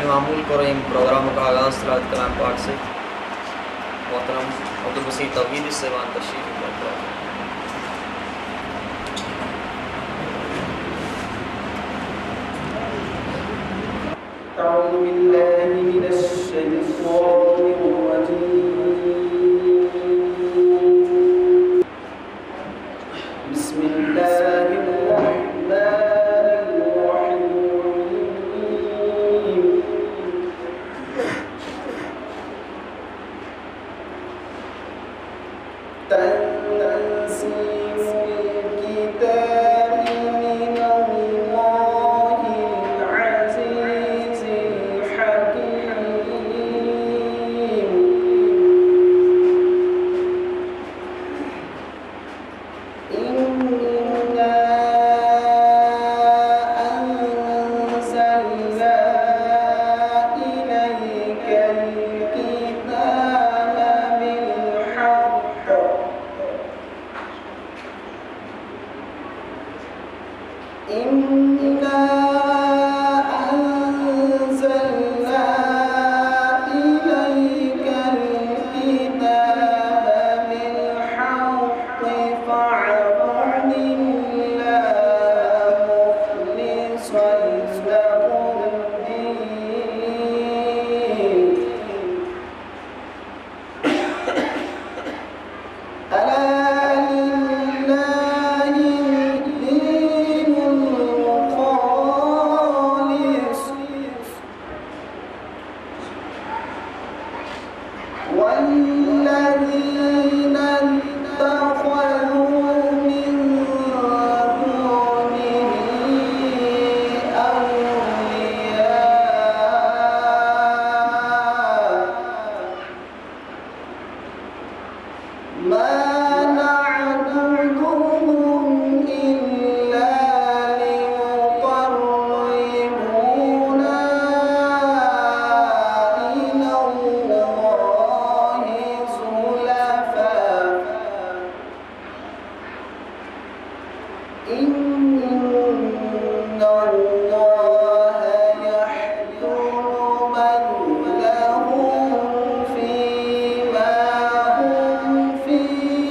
معمول کرو پروگرام کا آغاز تلاوت کلام پاک سے محترم عبدالبصیر توحیدی صاحبان تشریف لے أعوذ بالله من الشيطان الرجيم بسم الله الرحمن الرحيم تنزيل الكتاب من الله العزيز الحكيم إنا أنزلنا إليك الكتاب بالحق إنا أنزلنا إليك الكتاب بالحق فاعبد الله مخلصا له الدين ألا لله الدين الخالص والذين اتخذوا من دونه أولياء ما نعبدهم إلا ليقربونا إلى الله زلفى إن الله يحكم بينهم فيما هم فيه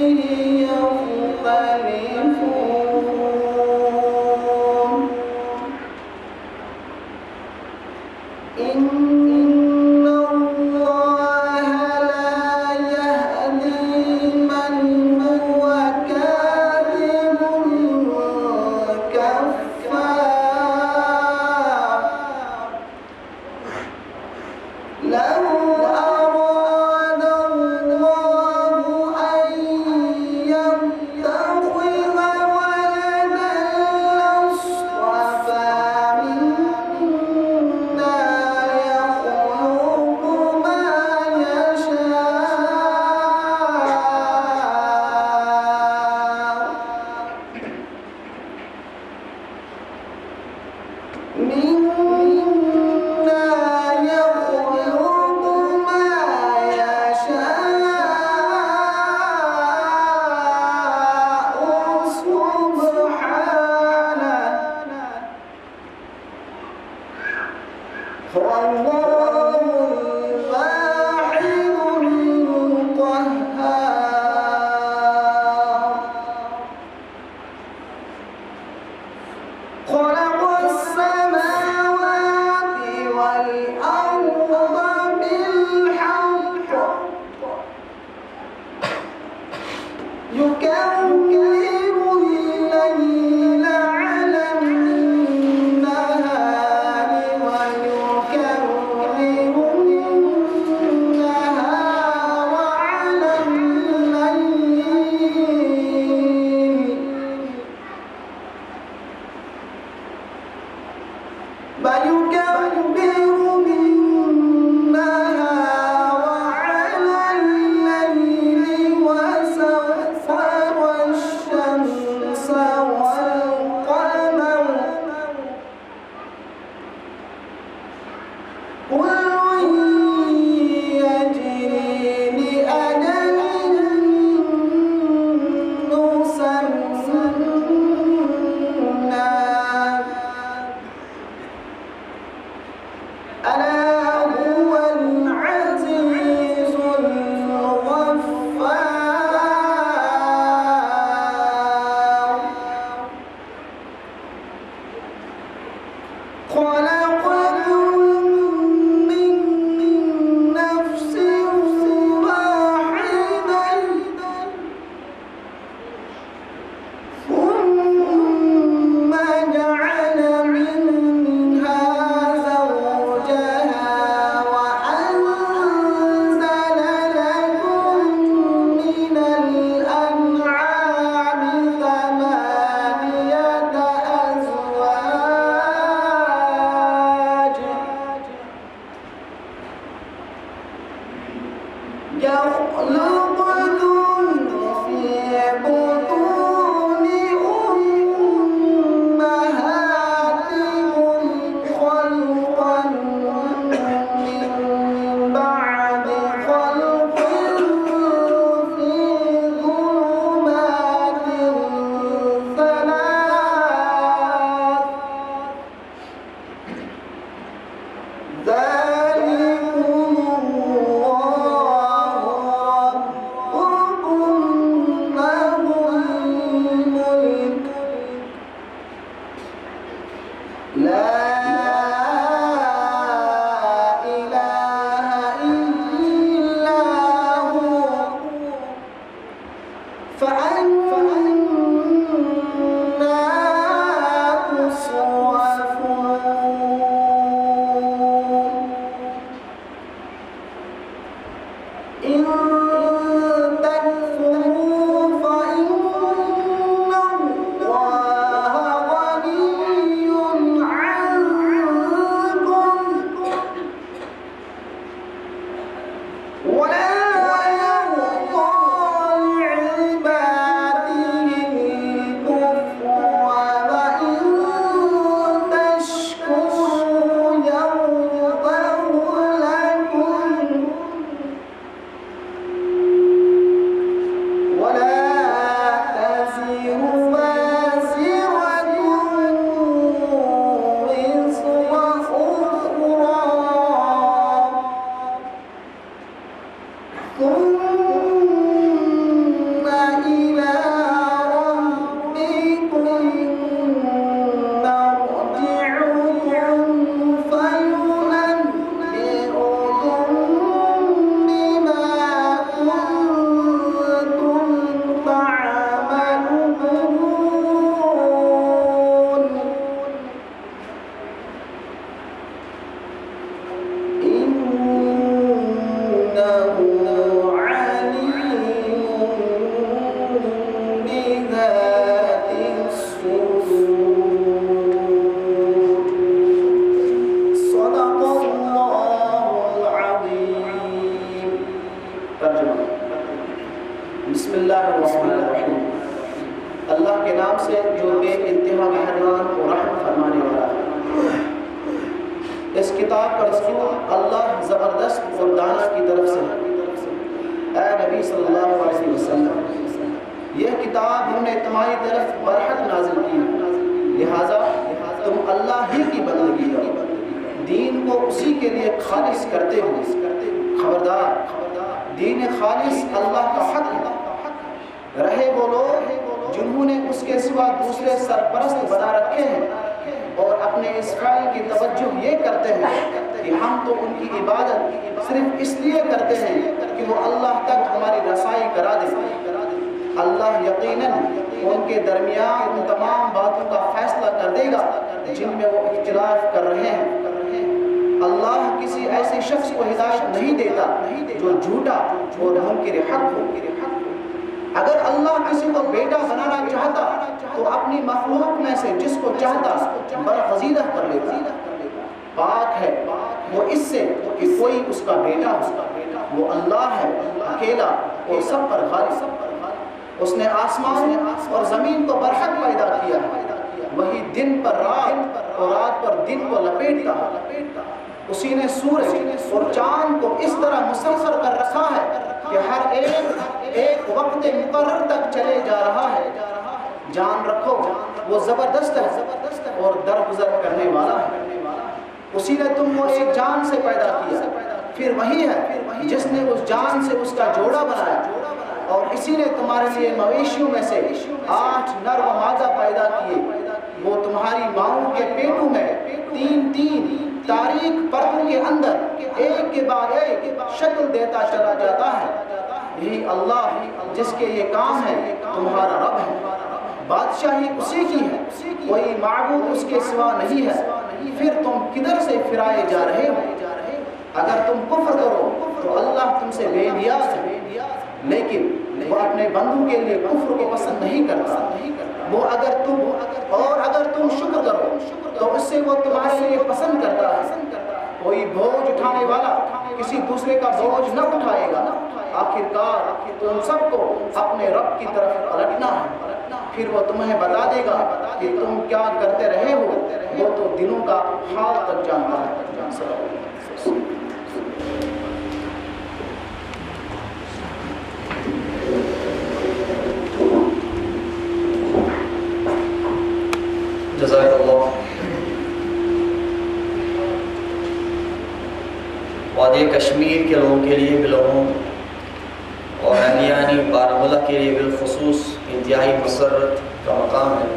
اللہ یقیناً ان کے درمیان ان تمام باتوں کا فیصلہ کر دے گا جن میں وہ اختلاف کر رہے ہیں۔ اللہ کسی ایسے شخص کو ہدایت نہیں دیتا جو جھوٹا اور منکر حق ہو۔ اگر اللہ کسی کو بیٹا بنانا چاہتا تو اپنی مخلوق میں سے جس کو چاہتا برگزیدہ کر لیتا۔ پاک ہے وہ اس سے کہ کوئی اس کا بیٹا ہو۔ وہ اللہ ہے اکیلا اور سب پر غالب۔ اس نے آسمان اور زمین کو برحق پیدا کیا ہے، وہی دن پر رات اور رات پر دن کو لپیٹتا ہے۔ اسی نے سورج اور چاند کو اس طرح مسخر کر رکھا ہے کہ ہر ایک وقت مقرر تک چلے جا رہا ہے۔ جان رکھو وہ زبردست ہے اور درگزر کرنے والا ہے۔ اسی نے تم کو ایک جان سے پیدا کیا، پھر وہی ہے جس نے اس جان سے اس کا جوڑا بنایا، اور اسی نے تمہارے لیے مویشیوں میں سے 8 نر و مادہ پیدا کیے۔ وہ تمہاری ماؤں کے پیٹوں میں 3 تاریک پردوں کے اندر ایک کے بعد ایک شکل دیتا چلا جاتا ہے۔ یہی اللہ جس کے یہ کام ہے تمہارا رب ہے۔ بادشاہی اسی کی ہے، کوئی معبود اس کے سوا نہیں ہے۔ پھر تم کدھر سے پھرائے جا رہے ہو؟ اگر تم کفر کرو تو اللہ تم سے بے نیاز ہے، لیکن وہ اپنے بندوں کے لیے کفر کو پسند نہیں کرتا۔ اگر تم شکر کرو تو اس سے وہ تمہارے لیے پسند کرتا ہے۔ کوئی بوجھ اٹھانے والا کسی دوسرے کا بوجھ نہ اٹھائے گا۔ آخرکار تم سب کو اپنے رب کی طرف پلٹنا ہے، پھر وہ تمہیں بتا دے گا کہ تم کیا کرتے رہے ہو۔ وہ تو دلوں کا حال تک جانتا ہے۔ جزاک اللہ۔ وادی کشمیر کے لوگوں کے لیے بلوم اور اہلیانی بارہمولہ کے لیے بالخصوص انتہائی مسرت کا مقام ہے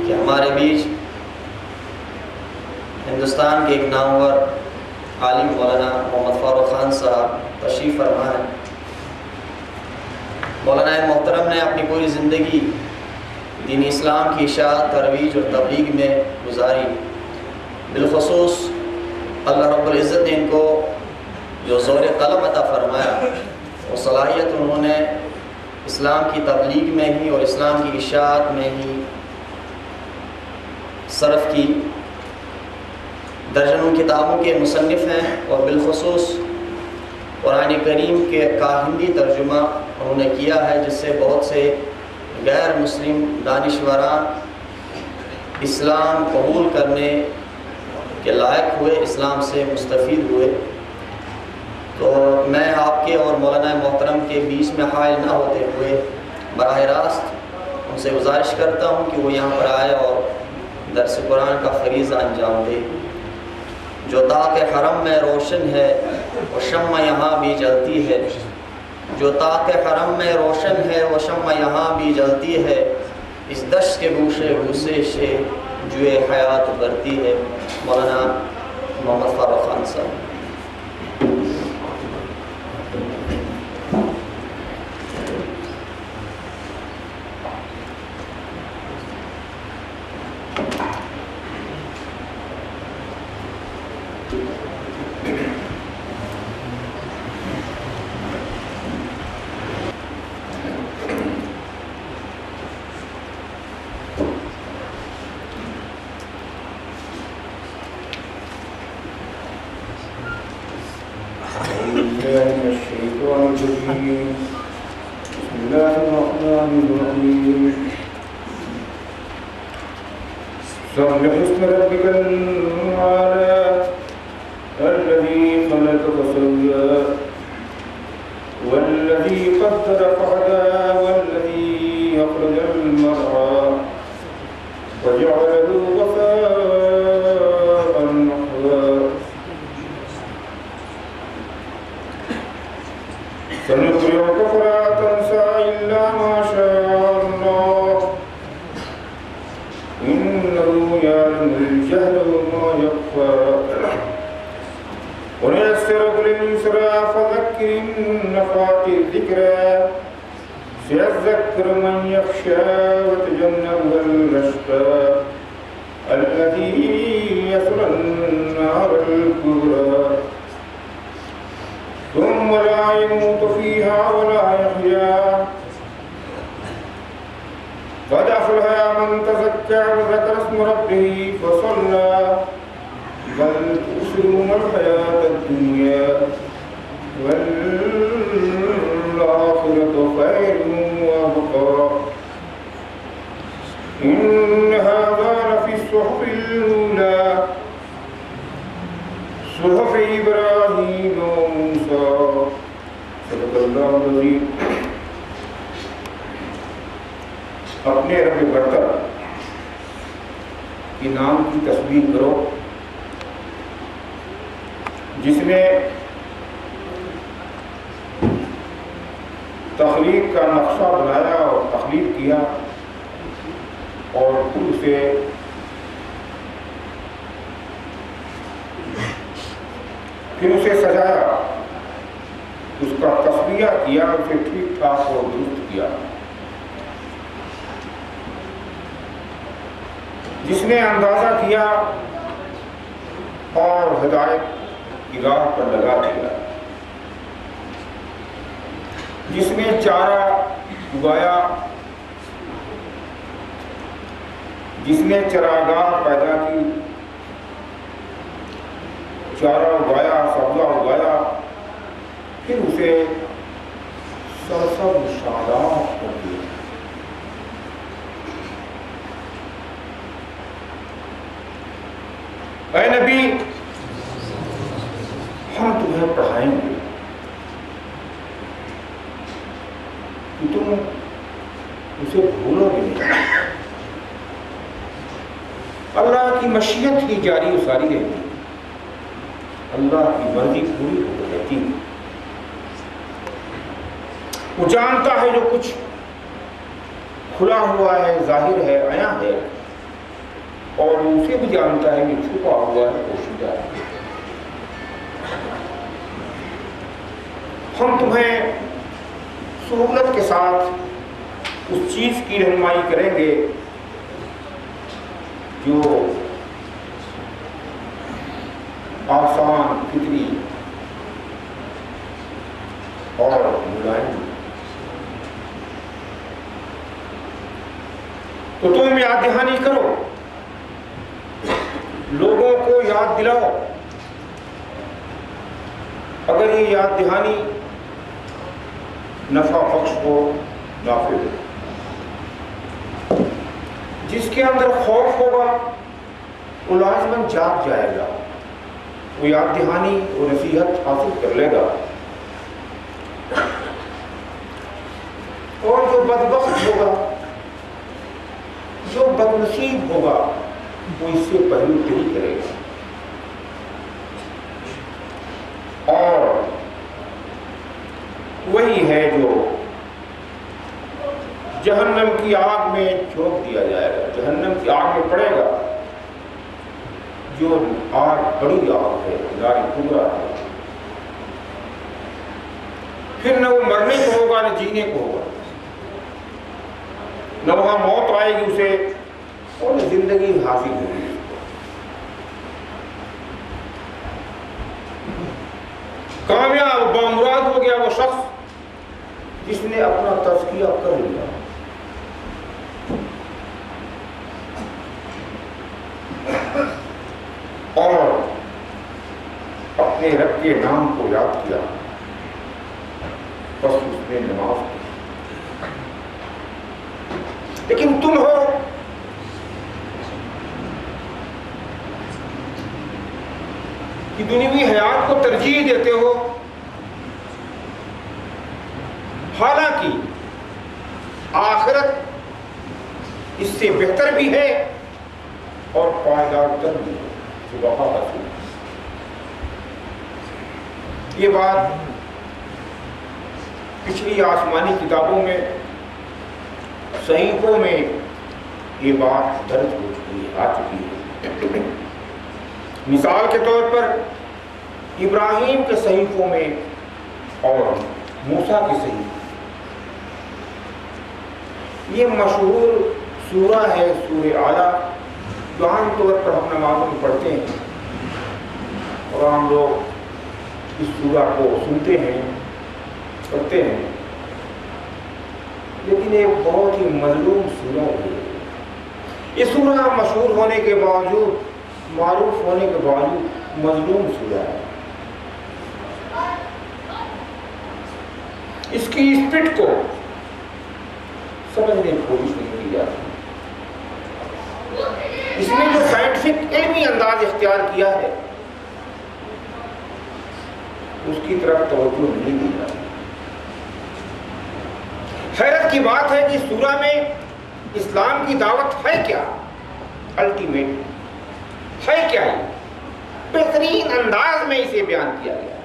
کہ ہمارے بیچ ہندوستان کے ایک نامور عالم مولانا محمد فاروق خان صاحب تشریف فرما ہے۔ مولانا محترم نے اپنی پوری زندگی دین اسلام کی اشاعت، ترویج اور تبلیغ میں گزاری۔ بالخصوص اللہ رب العزت نے ان کو جو زور قلم عطا فرمایا، وہ صلاحیت انہوں نے اسلام کی تبلیغ میں ہی اور اسلام کی اشاعت میں ہی صرف کی۔ درجنوں کتابوں کے مصنف ہیں اور بالخصوص قرآن کریم کا ہندی ترجمہ انہوں نے کیا ہے، جس سے بہت سے غیر مسلم دانشوران اسلام قبول کرنے کے لائق ہوئے، اسلام سے مستفید ہوئے۔ تو میں آپ کے اور مولانا محترم کے بیچ میں حائل نہ ہوتے ہوئے براہ راست ان سے گزارش کرتا ہوں کہ وہ یہاں پر آئے اور درس قرآن کا فریضہ انجام دے۔ جو طاق حرم میں روشن ہے وہ شمع یہاں بھی جلتی ہے، جو طاق حرم میں روشن ہے وہ شمع یہاں بھی جلتی ہے، اس دشت کے گوشے گوشے سے جوئے حیات برتی ہے۔ مولانا محمد فاروق خان صاحب۔ سبح اسم ربك الأعلى الذي خلق فسوى والذي قدر فهدى والذي أخرج المرعى وجعله غثاء نحوا سنقرئك فلا تنسى إلا ما شاء الله إنه يعلم الجهل وما يخفى ونيسرك لليسرى فذكر إن نفعت الذكرى سيذكر من يخشى ويتجنبها الأشقى الذي يصلى النار الكبرى ثم لا يموت فيها ولا يحيا قد أفلح من تزكى وذكر اسم ربه فصلى بل تؤثرون الحياة الدنيا والآخرة خير وأبقى إن هذا لفي الصحف الأولى صحف إبراهيم وموسى صدق الله العظيم. اپنے رب برتر کے نام کی تسبیح کرو جس نے تخلیق کا نقشہ بنایا اور تخلیق کیا اور پھر اسے سجایا، اس کا تسبیح کیا، اسے ٹھیک ٹھاک اور درست کیا، جس نے اندازہ کیا اور ہدایت کی راہ پر لگا دیا، جس نے چارہ اگایا، جس نے چراگاہ پیدا کی، چارہ اگایا، سبزہ اگایا، پھر اسے سرسبز شاداب کر دیا۔ اے نبی، ہم تمہیں پڑھائیں گے کہ تم اسے بھولو گے نہیں۔ اللہ کی مشیت ہی جاری و ساری رہتی، اللہ کی مرضی پوری ہوتی رہتی۔ وہ جانتا ہے جو کچھ کھلا ہوا ہے، ظاہر ہے، عیاں ہے، اور اسے بھی جانتا ہے کہ چھپا ہوا ہے، پوشیدہ ہے۔ ہم تمہیں سہولت کے ساتھ اس چیز کی رہنمائی کریں گے جو آسان، فطری اور ملائم۔ تو تم یاد دہانی کرو، لوگوں کو یاد دلاؤ۔ اگر یہ یاد دہانی نفع بخش ہو، نافع ہو، جس کے اندر خوف ہوگا وہ لازماً جاگ جائے گا، وہ یاد دہانی اور نصیحت حاصل کر لے گا، اور جو بدبخت ہوگا، جو بدنصیب ہوگا، وہ اس سے پہلو نہیں کرے گا۔ اور وہی ہے جو جہنم کی آگ میں جھونک دیا جائے گا، جہنم کی آگ میں پڑے گا، جو آگ بڑی آگ ہے، نار کبریٰ ہے۔ پھر نہ وہ مرنے کو ہوگا نہ جینے کو ہوگا، نہ وہاں موت آئے گی اسے اور نہ زندگی حاصل ہوگی۔ کامیاب بامراد ہو گیا وہ شخص جس نے اپنا تزکیہ کر لیا، اور اپنے رب کے نام کو یاد کیا، بس اس نے نماز پڑھی۔ لیکن تم ہو کہ دنیوی حیات کو ترجیح دیتے ہو، حالانکہ آخرت اس سے بہتر بھی ہے اور پائیدار تر بھی ہے۔ سبحان اللہ۔ یہ بات پچھلی آسمانی کتابوں میں، صحیفوں میں یہ بات درج ہو چکی ہے، آ چکی ہے۔ مثال کے طور پر ابراہیم کے صحیفوں میں اور موسیٰ کے صحیفوں، یہ مشہور سورہ ہے سورہ اعلیٰ، جو عام طور پر ہم نمازوں میں پڑھتے ہیں اور ہم لوگ اس سورہ کو سنتے ہیں پڑھتے ہیں، لیکن ایک بہت ہی مظلوم سورہ ہے۔ یہ سورہ مشہور ہونے کے باوجود، معروف ہونے کے باوجود مظلوم سورہ ہے۔ اس کی اسپرٹ کو سمجھنے کی کوشش نہیں کی جاتی۔ اس نے جو سائنٹیفک علمی انداز اختیار کیا ہے اس کی طرف توجہ نہیں دی جاتی۔ حیرت کی بات ہے کہ سورہ میں اسلام کی دعوت ہے کیا، الٹیمیٹ ہے کیا، بہترین انداز میں اسے بیان کیا گیا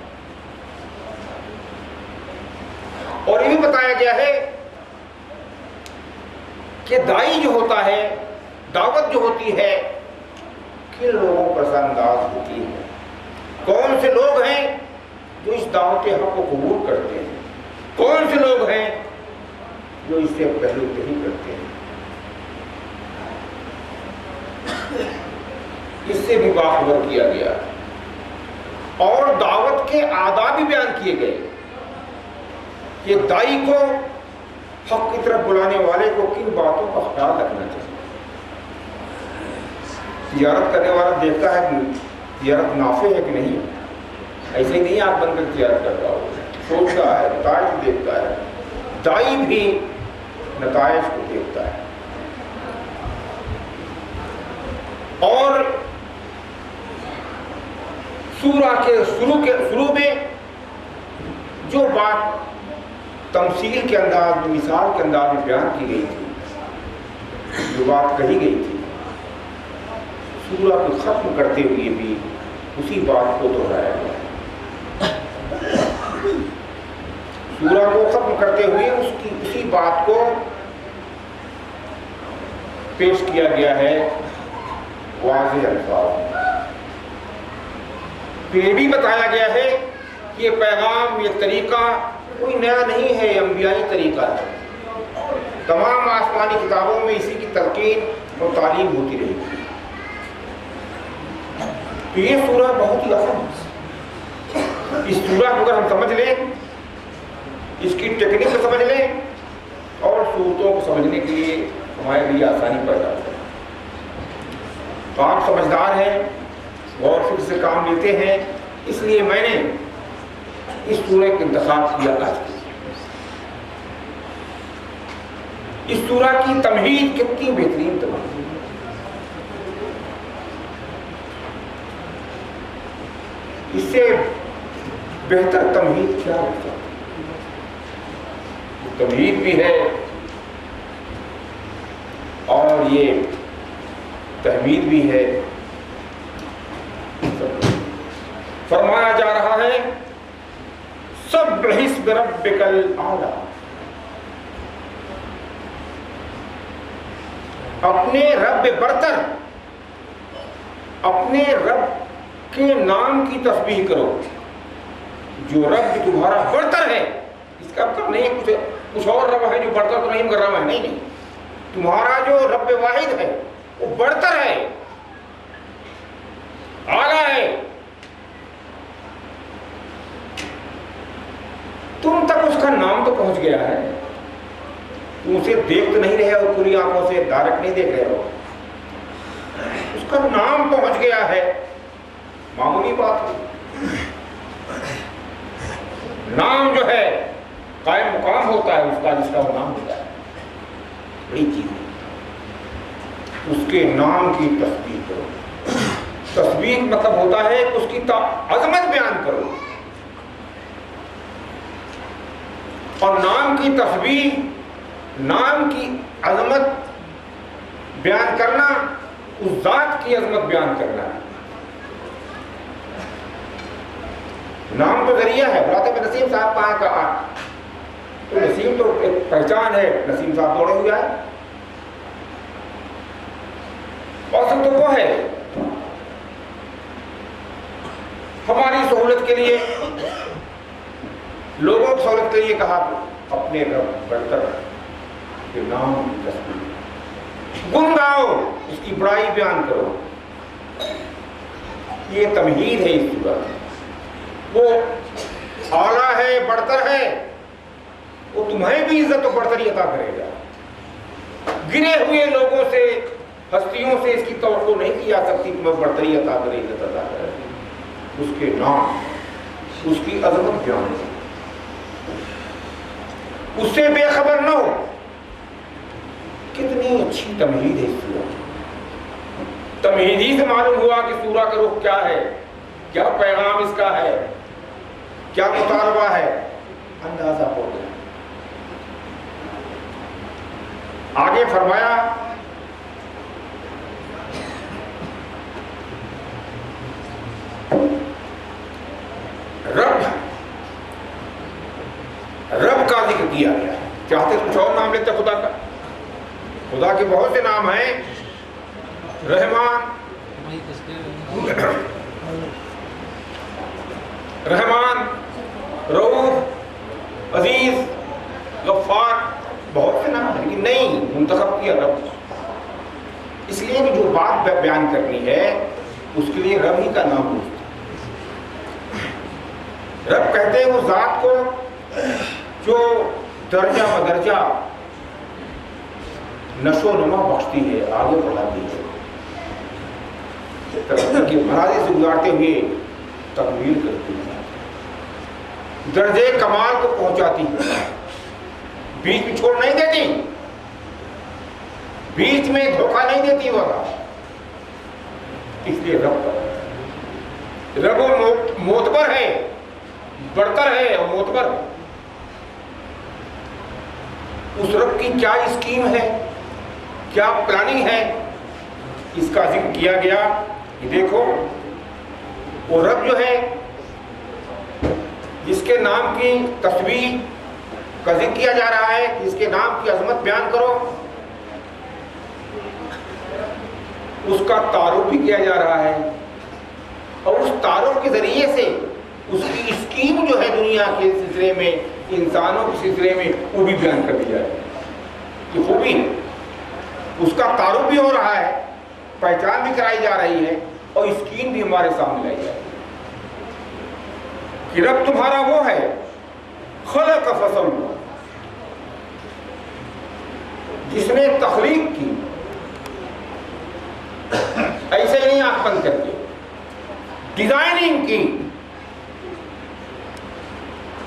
اور یہ بھی بتایا گیا ہے کہ داعی جو ہوتا ہے، دعوت جو ہوتی ہے، کن لوگوں پر انداز ہوتی ہے، کون سے لوگ ہیں جو اس دعوت حق کو قبول کرتے ہیں، کون سے لوگ ہیں جو اس سے پہلو نہیں کرتے ہیں۔ اس سے بھی باخبر کیا گیا اور دعوت کے آداب بھی بیان کیے گئے کہ داعی کو، حق کی طرف بلانے والے کو کن باتوں کا خیال رکھنا چاہیے۔ تجارت کرنے والا دیکھتا ہے کہ تجارت نافع ہے کہ نہیں، ایسے ہی نہیں آپ بن کر تجارت کرتا ہو، سوچتا ہے، نتائج دیکھتا ہے۔ داعی بھی نتائج کو دیکھتا ہے اور سورہ کے شروع میں جو بات تمثیل کے انداز میں، مثال کے انداز میں بیان کی گئی تھی، جو بات کہی گئی تھی، سورہ کو ختم کرتے ہوئے بھی اسی بات کو دہرایا گیا۔ سورہ کو ختم کرتے ہوئے اسی بات کو پیش کیا گیا ہے واضح الفاظ میں۔ یہ بھی بتایا گیا ہے کہ یہ پیغام، یہ طریقہ کوئی نیا نہیں ہے، یہ انبیائی طریقہ ہے۔ تمام آسمانی کتابوں میں اسی کی تلقین اور تعلیم ہوتی رہی ہے۔ تو یہ سورہ بہت ہی اہم ہے۔ اس سورہ کو اگر ہم سمجھ لیں، اس کی ٹیکنک کو سمجھ لیں اور صورتوں کو سمجھنے کے لیے ہمارے لیے آسانی پیدا ہے۔ تو آپ سمجھدار ہیں، غور فکر سے کام لیتے ہیں، اس لیے میں نے اس سورہ کا انتخاب کیا تھا۔ اس سورہ کی تمہید کتنی بہترین تمہید، اس سے بہتر تمہید کیا ہو سکتی؟ تمہید بھی ہے اور یہ تحمید بھی ہے۔ فرمایا جا رہا ہے سبح اسم ربک الاعلی، اپنے رب برتر، اپنے رب کے نام کی تسبیح کرو، جو رب تمہارا برتر ہے۔ اس کا مطلب نہیں کچھ اور رب ہے جو برتر تو نہیں کر رہا ہے، نہیں، تمہارا جو رب واحد ہے وہ برتر ہے، اعلیٰ ہے، تم تک اس کا نام تو پہنچ گیا ہے، تم اسے دیکھ تو نہیں رہے ہو، کھلی آنکھوں سے ڈائریکٹ نہیں دیکھ رہے ہو، اس کا نام پہنچ گیا ہے، معمولی بات ہے۔ نام جو ہے قائم مقام ہوتا ہے اس کا، جس کا وہ نام ہوتا ہے، بڑی چیز ہے۔ اس کے نام کی تسبیح کرو۔ تسبیح مطلب ہوتا ہے کہ اس کی عظمت بیان کرو، اور نام کی تسبیح، نام کی عظمت بیان کرنا، اس ذات کی عظمت بیان کرنا ہے۔ نام تو ذریعہ ہے، بلاتے میں نسیم صاحب کہاں کا آ، تو نسیم تو ایک پہچان ہے، نسیم صاحب دوڑے ہوئے ہے، اصل تو وہ ہے۔ ہماری سہولت کے لیے، لوگوں کی سہولت کے لیے کہا اپنے رب برتر، کہ نام کی تسبیح، گن گاؤ، اس کی بڑائی بیان کرو. یہ تمہید ہے اس صورت. وہ اعلیٰ ہے، برتر ہے، وہ تمہیں بھی عزت و برتری عطا کرے گا. گرے ہوئے لوگوں سے، ہستیوں سے اس کی توقع نہیں کی جا سکتی تمہیں برتری عطا کرے، عزت عطا کرے. اس کے نام، اس کی عظمت بیان ہے، اس سے بے خبر نہ ہو. کتنی اچھی تمہید ہے اس سورہ. تمہید ہی سے معلوم ہوا کہ سورہ کا رخ کیا ہے، کیا پیغام اس کا ہے، کیا مطالبہ ہے، اندازہ ہو گیا. آگے فرمایا رب کا ذکر کیا گیا. چاہتے کچھ اور نام لیتے خدا کا. خدا کے بہت سے نام ہیں، رحمان، رؤوف، عزیز، غفار، بہت سے نام ہیں، لیکن نہیں، منتخب کیا رب. اس لیے بھی جو بات بیان کرنی ہے اس کے لیے رب ہی کا نام پوچھتے. رب کہتے ہیں اس ذات کو جو درجہ بدرجہ نشو و نما بخشتی ہے، آگے بڑھاتی ہے، ترقی کے مرحلے سے گزارتے ہوئے تکمیل کرتی ہے، درجے کمال کو پہنچاتی ہے، بیچ میں چھوڑ نہیں دیتی، بیچ میں دھوکہ نہیں دیتی. ہوگا اس لیے رب معتبر ہے، برتر ہے اور معتبر ہے. اس رب کی کیا اسکیم ہے، کیا پلاننگ ہے، اس کا ذکر کیا گیا. یہ دیکھو وہ رب جو ہے جس کے نام کی تسبیح کا ذکر کیا جا رہا ہے، جس کے نام کی عظمت بیان کرو، اس کا تعارف بھی کیا جا رہا ہے. اور اس تعارف کے ذریعے سے اس کی اسکیم جو ہے دنیا کے سلسلے میں، انسانوں کے سلسلے میں، وہ بھی بیان کر دی جائے. یہ خوبی ہے، اس کا تعارف بھی ہو رہا ہے، پہچان بھی کرائی جا رہی ہے، اور اسکیم بھی ہمارے سامنے لائی جائے کہ رب تمہارا وہ ہے خلق فسوى، جس نے تخلیق کی، ایسے نہیں آنکھ بند کر کے، ڈیزائننگ کی.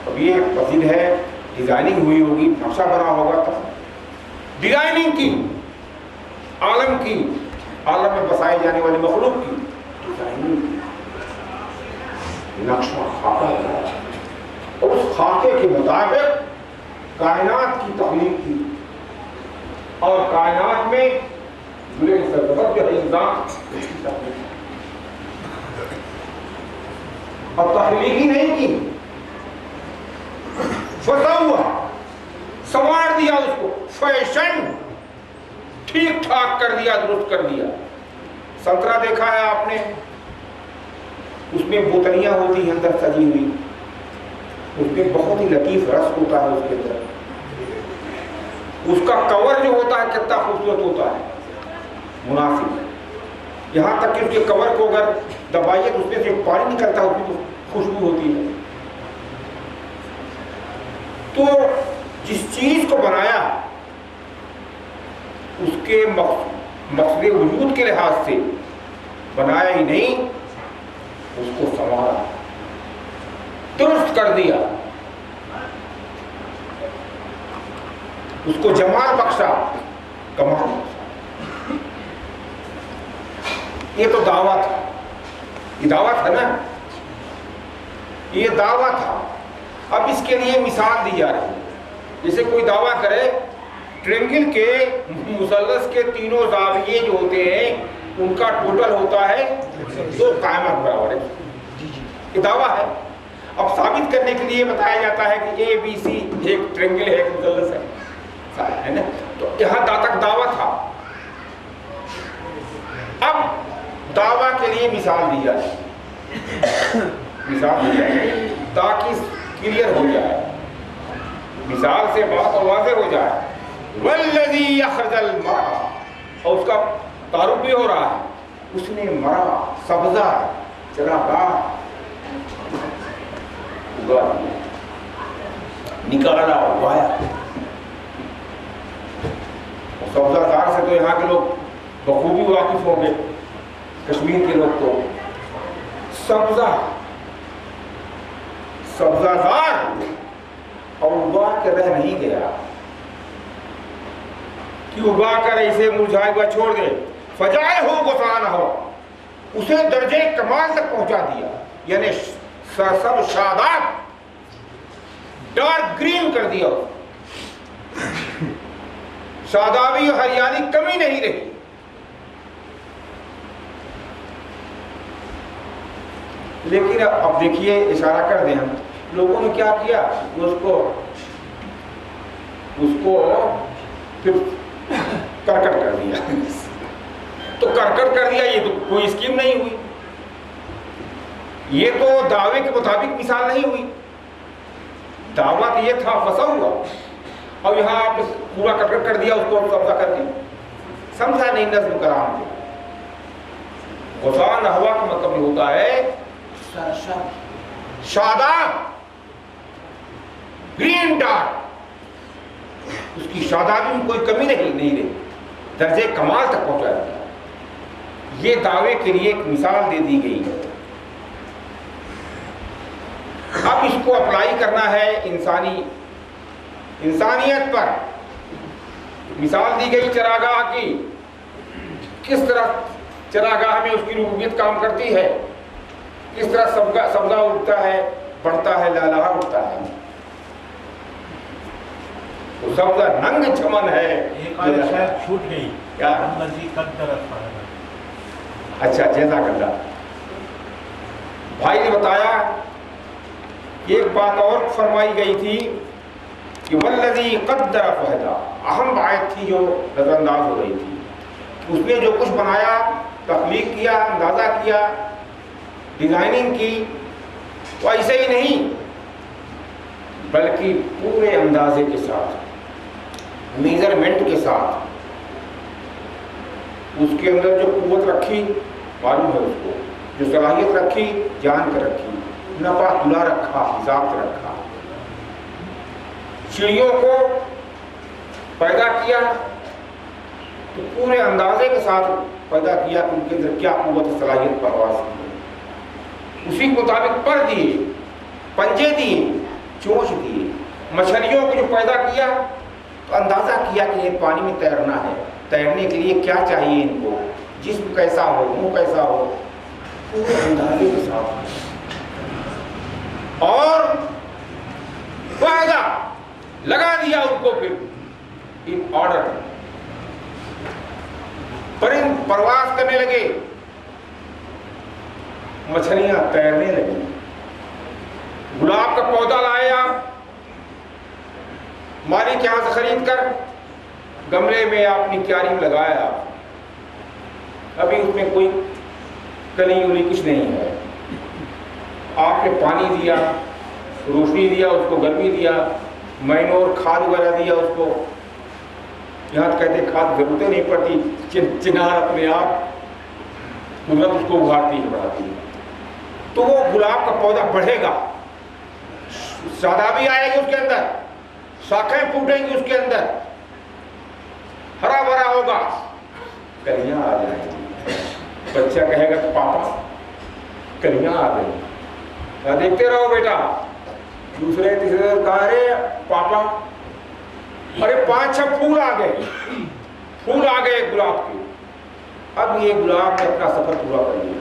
اب یہ پسند ہے، ڈیزائننگ ہوئی ہوگی، نقشہ بنا ہوگا، تب ڈیزائننگ کی، عالم کی، عالم میں بسائے جانے والی مخلوق کی ڈیزائننگ کی، نقشہ خاکہ ہے، اور اس خاکے کے مطابق کائنات کی تخلیق کی. اور کائنات میں جو ہے انسان، اور تخلیق ہی نہیں کی، فسوى، سنوار دیا اس کو، فیشن، ٹھیک ٹھاک کر دیا، درست کر دیا. سنترا دیکھا ہے آپ نے، اس میں بوتلیاں ہوتی ہیں اندر سجی ہوئی، اس میں بہت ہی لطیف رس ہوتا ہے اس کے اندر. اس کا کور جو ہوتا ہے کتنا خوبصورت ہوتا ہے، مناسب، یہاں تک کہ اس کے کور کو اگر دبائیے تو اس میں سے پانی نکلتا ہے، اس کی خوشبو ہوتی ہے. تو جس چیز کو بنایا اس کے مقصد وجود کے لحاظ سے بنایا ہی نہیں، اس کو سنوارا، درست کر دیا، اس کو جمال بخشا، کمال بخشا. یہ تو دعویٰ تھا، یہ دعویٰ تھا نا، یہ دعویٰ تھا. اب اس کے لیے مثال دی جا رہی ہے. جیسے کوئی دعویٰ کرے ٹرینگل کے مثلث کے تینوں زاویے جو ہوتے ہیں ان کا ٹوٹل ہوتا ہے 2 قائمہ برابر ہے. یہ دعویٰ ہے. اب ثابت کرنے کے لیے بتایا جاتا ہے کہ اے بی سی ایک ٹرینگل ہے، ایک مثلث ہے نا. تو یہاں تک دعویٰ تھا. اب دعویٰ کے لیے مثال دی جائے، مثال دی جائے تاکہ کلیئر ہو جائے، مثال سے بات واضح ہو جائے. والذی یخرج المرء، اور اس کا تعارف بھی ہو رہا ہے، اس نے مرا سبزہ چراگاہ اگا دیا، نکالا اگایا۔ سبزہ زار سے تو یہاں کے لوگ بخوبی واقف ہوں گے، کشمیر کے لوگ تو سبزہ زار، اور اگا کے رہ نہیں گیا کہ اگا کر ایسے مرجھائے ہوا چھوڑ دے، فجائے ہو غثان ہو، اسے درجے کمال تک پہنچا دیا، یعنی سرسب شاداب ڈارک گرین کر دیا، شادابی اور ہریالی کمی نہیں رہی۔ لیکن اب دیکھیے، اشارہ کر دیں ہم لوگوں نے کیا کیا، اس کو پھر کرکٹ کر دیا۔ تو کرکٹ کر دیا، یہ تو کوئی اسکیم نہیں ہوئی، یہ تو دعوے کے مطابق مثال نہیں ہوئی۔ دعویٰ تو یہ تھا پھنسا ہوا، اور یہاں آپ پورا کرکٹ کر دیا، اس کو قبضہ کر کے سمجھا نہیں نظم کرام کو۔ غصان ہوا کا مطلب یہ ہوتا ہے شاداب، گرین ڈارک، اس کی شادابی میں کوئی کمی نہیں رہی، درجے کمال تک پہنچا دیا۔ یہ دعوے کے لیے ایک مثال دے دی گئی ہے۔ اب اس کو اپلائی کرنا ہے انسانیت پر۔ مثال دی گئی چراگاہ کی، کس طرح چراگاہ میں اس کی ربوبیت کام کرتی ہے، کس طرح سبزہ اگتا ہے، بڑھتا ہے، لہلہا اٹھتا ہے۔ وہ سبزہ ننگ چمن ہے۔ ایک آیت شاید چھوٹ گئی، کیا؟ الذی قدر فہدی۔ اچھا، جزاک اللہ۔ بھائی نے بتایا کہ ایک بات اور فرمائی گئی تھی کہ والذی قدر فہدی، اہم آیت تھی جو نظر انداز ہو رہی تھی۔ اس نے جو کچھ بنایا، تخلیق کیا، اندازہ کیا، ڈیزائننگ کی، وہ ایسے ہی نہیں بلکہ پورے اندازے کے ساتھ، میجرمنٹ کے ساتھ، اس کے اندر جو قوت رکھی معلوم ہے، اس کو جو صلاحیت رکھی جان کر رکھی، نپا تلا رکھا، حساب سے رکھا۔ چڑیوں کو پیدا کیا تو پورے اندازے کے ساتھ پیدا کیا کہ ان کے اندر کیا قوت صلاحیت پرواز کی، اسی کے مطابق پر دیے، پنجے دیے، چونچ دیے۔ مچھلیوں کو جو پیدا کیا تو اندازہ کیا کہ یہ پانی میں تیرنا ہے، تیرنے کے لیے کیا چاہیے ان کو، جسم کیسا ہو، منہ کیسا ہو، پورے اندازے کے ساتھ، اور قاعدہ لگا دیا ان کو پھر ان آرڈر۔ پرند پرواز کرنے لگے، مچھلیاں تیرنے لگی۔ گلاب کا پودا لایا مالک یہاں سے خرید کر، گملے میں اپنی کیاری میں لگایا، ابھی اس میں کوئی کلی ولی کچھ نہیں ہے۔ آپ نے پانی دیا، روشنی دیا، اس کو گرمی دیا، مینور کھاد وغیرہ دیا اس کو۔ یہاں کہتے کھاد ضرورتیں نہیں پڑتی، چنار اپنے آپ قدرت اس کو اگاتی ہے، بڑھاتی ہے۔ تو وہ گلاب کا پودا بڑھے گا، شادابی آئے گی اس کے اندر، شاخیں پھوٹیں گی اس کے اندر، ہرا بھرا ہوگا، کلیاں آ جائیں گی۔ بچہ کہے گا کہ پاپا کلیاں آ گئی، دیکھتے رہو بیٹا، دوسرے تیسرے کہا رے پاپا، ارے 5-6 پھول آ گئے گلاب کے۔ اب یہ گلاب نے اپنا سفر پورا کر لیا،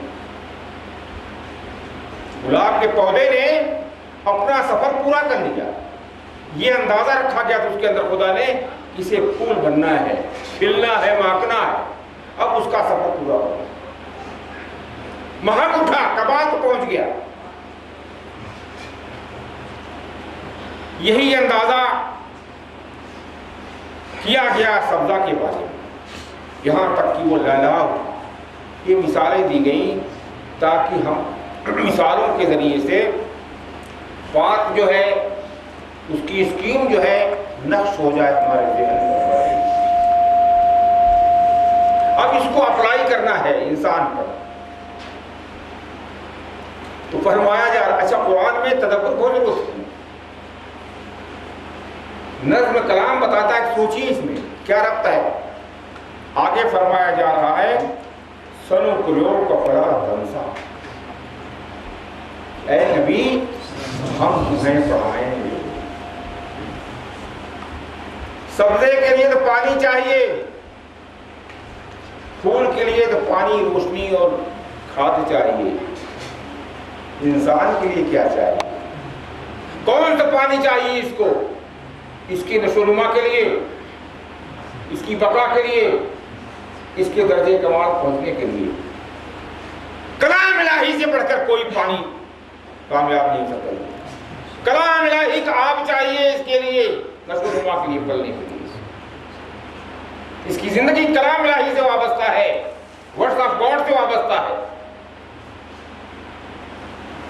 گلاب کے پودے نے اپنا سفر پورا کر لیا۔ یہ اندازہ رکھا گیا تو اس کے اندر خدا نے اسے پھول بننا ہے، کھلنا ہے، مہکنا ہے۔ اب اس کا سفر پورا ہو گیا، مہک اٹھا، کمال کو پہنچ گیا۔ یہی اندازہ کیا گیا سبزہ کے بارے میں، یہاں تک کہ وہ لہلہا اٹھا۔ یہ مثالیں دی گئیں تاکہ ہم مثالوں کے ذریعے سے بات جو ہے، اس کی اسکیم جو ہے، نقش ہو جائے ہمارے ذہن میں۔ اب اس کو اپلائی کرنا ہے انسان پر. تو فرمایا جا رہا اچھا قرآن میں تدبر کو ضرورت ہے. نظم کلام بتاتا ہے، سوچیے اس میں کیا ربط ہے. آگے فرمایا جا رہا ہے سنقرئک فلا تنسیٰ، اے نبی ہم تمہیں پڑھائیں گے. سبزے کے لیے تو پانی چاہیے، پھول کے لیے تو پانی، روشنی اور کھاد چاہیے. انسان کے لیے کیا چاہیے؟ کون سا پانی چاہیے اس کو؟ اس کی نشو و نما کے لیے، اس کی بقا کے لیے، اس کے درجے کمال پہنچنے کے لیے. کلام الہی سے بڑھ کر کوئی پانی کامیاب نہیں سکتا. کلام الہی کا آب چاہیے اس کے لیے، نشو و نما کے لیے، پلنے کے لیے. اس کی زندگی کلام الہی سے وابستہ ہے، ورڈز آف گاڈ سے وابستہ ہے.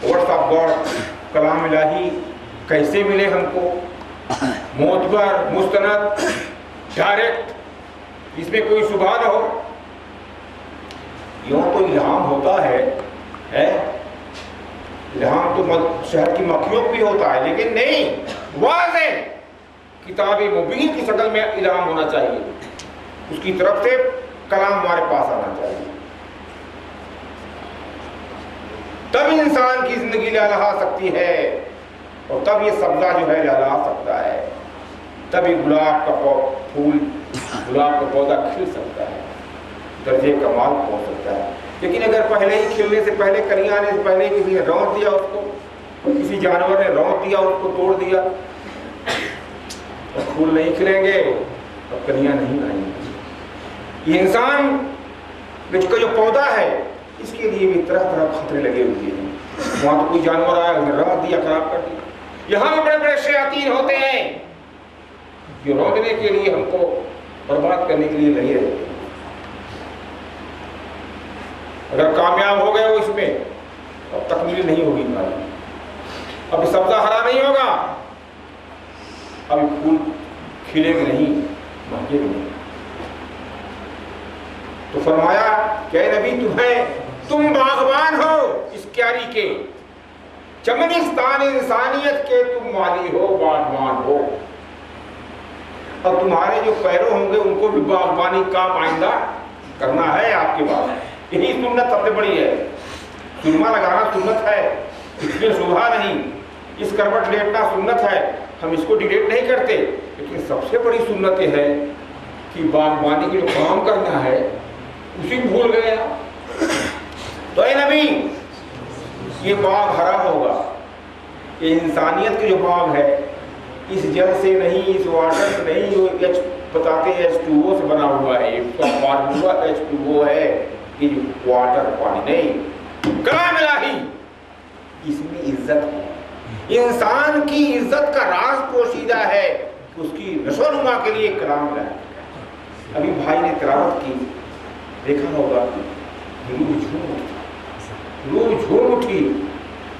ورڈز آف گاڈ، کلام الہی کیسے ملے ہم کو؟ معتبر، مستند، ڈائریکٹ، اس میں کوئی شبہ نہ ہو. یوں تو الہام ہوتا ہے الہام تو شہر کی مکھیوں بھی ہوتا ہے، لیکن نہیں، واضح کتاب مبین کی شکل میں الہام ہونا چاہیے. اس کی طرف سے کلام ہمارے پاس آنا چاہیے، تب انسان کی زندگی لہلہا سکتی ہے، اور تب یہ سبزہ جو ہے لہلہا سکتا ہے. تب یہ گلاب کا پھول، گلاب کا پودا کھل سکتا ہے، درجے کمال پہنچ سکتا ہے. لیکن اگر پہلے ہی کھلنے سے پہلے، کلیاں آنے سے پہلے کسی نے رونق دیا اس کو، کسی جانور نے رونق دیا اس کو، توڑ دیا، اور پھول نہیں کھلیں گے اور کلیاں نہیں آئیں گی. یہ انسان کا جو پودا ہے، اس کے لیے بھی طرح طرح خطرے لگے ہوئے ہیں. وہاں تو کوئی جانور آیا، رونق دیا، خراب کر دیا. یہاں بڑے بڑے شیاطین ہوتے ہیں جو روکنے کے لیے، ہم کو برباد کرنے کے لیے لگے رہتے ہیں. اگر کامیاب ہو گئے وہ اس میں، اب تکمیل نہیں ہوگی ہماری. اب سبزہ ہرا نہیں ہوگا، اب پھول کھلے گے نہیں، مہکے گے نہیں. تو فرمایا کہ اے نبی تم باغبان ہو اس کیاری کے، چمنستان انسانیت کے تم مالی ہو، باغبان ہو. اور تمہارے جو پیرو ہوں گے ان کو بھی باغبانی کا آئندہ کرنا ہے آپ کے بعد. یہی سنت سب سے بڑی ہے. سرما لگانا سنت ہے، اس میں شبہ نہیں. اس کروٹ لیٹنا سنت ہے، ہم اس کو ڈیلیٹ نہیں کرتے. لیکن سب سے بڑی سنت یہ ہے کہ باغبانی کے جو کام کرنا ہے اسی بھول گئے. تو اے نبی یہ باغ ہرا ہوگا. یہ انسانیت کے جو باغ ہے، اس جل سے نہیں، اس واٹر سے نہیں، جو بتاتے ہیں H2O سے بنا ہوا ہے، یہ فارمولا H2O ہے، یہ جو واٹر پانی نہیں. کلام الہی اس میں عزت ہے. انسان کی عزت کا راز پوشیدہ ہے کہ اس کی نشو و نما کے لیے کلام الہی. ابھی بھائی نے تلاوت کی، دیکھا ہوگا روح جھوم اٹھی.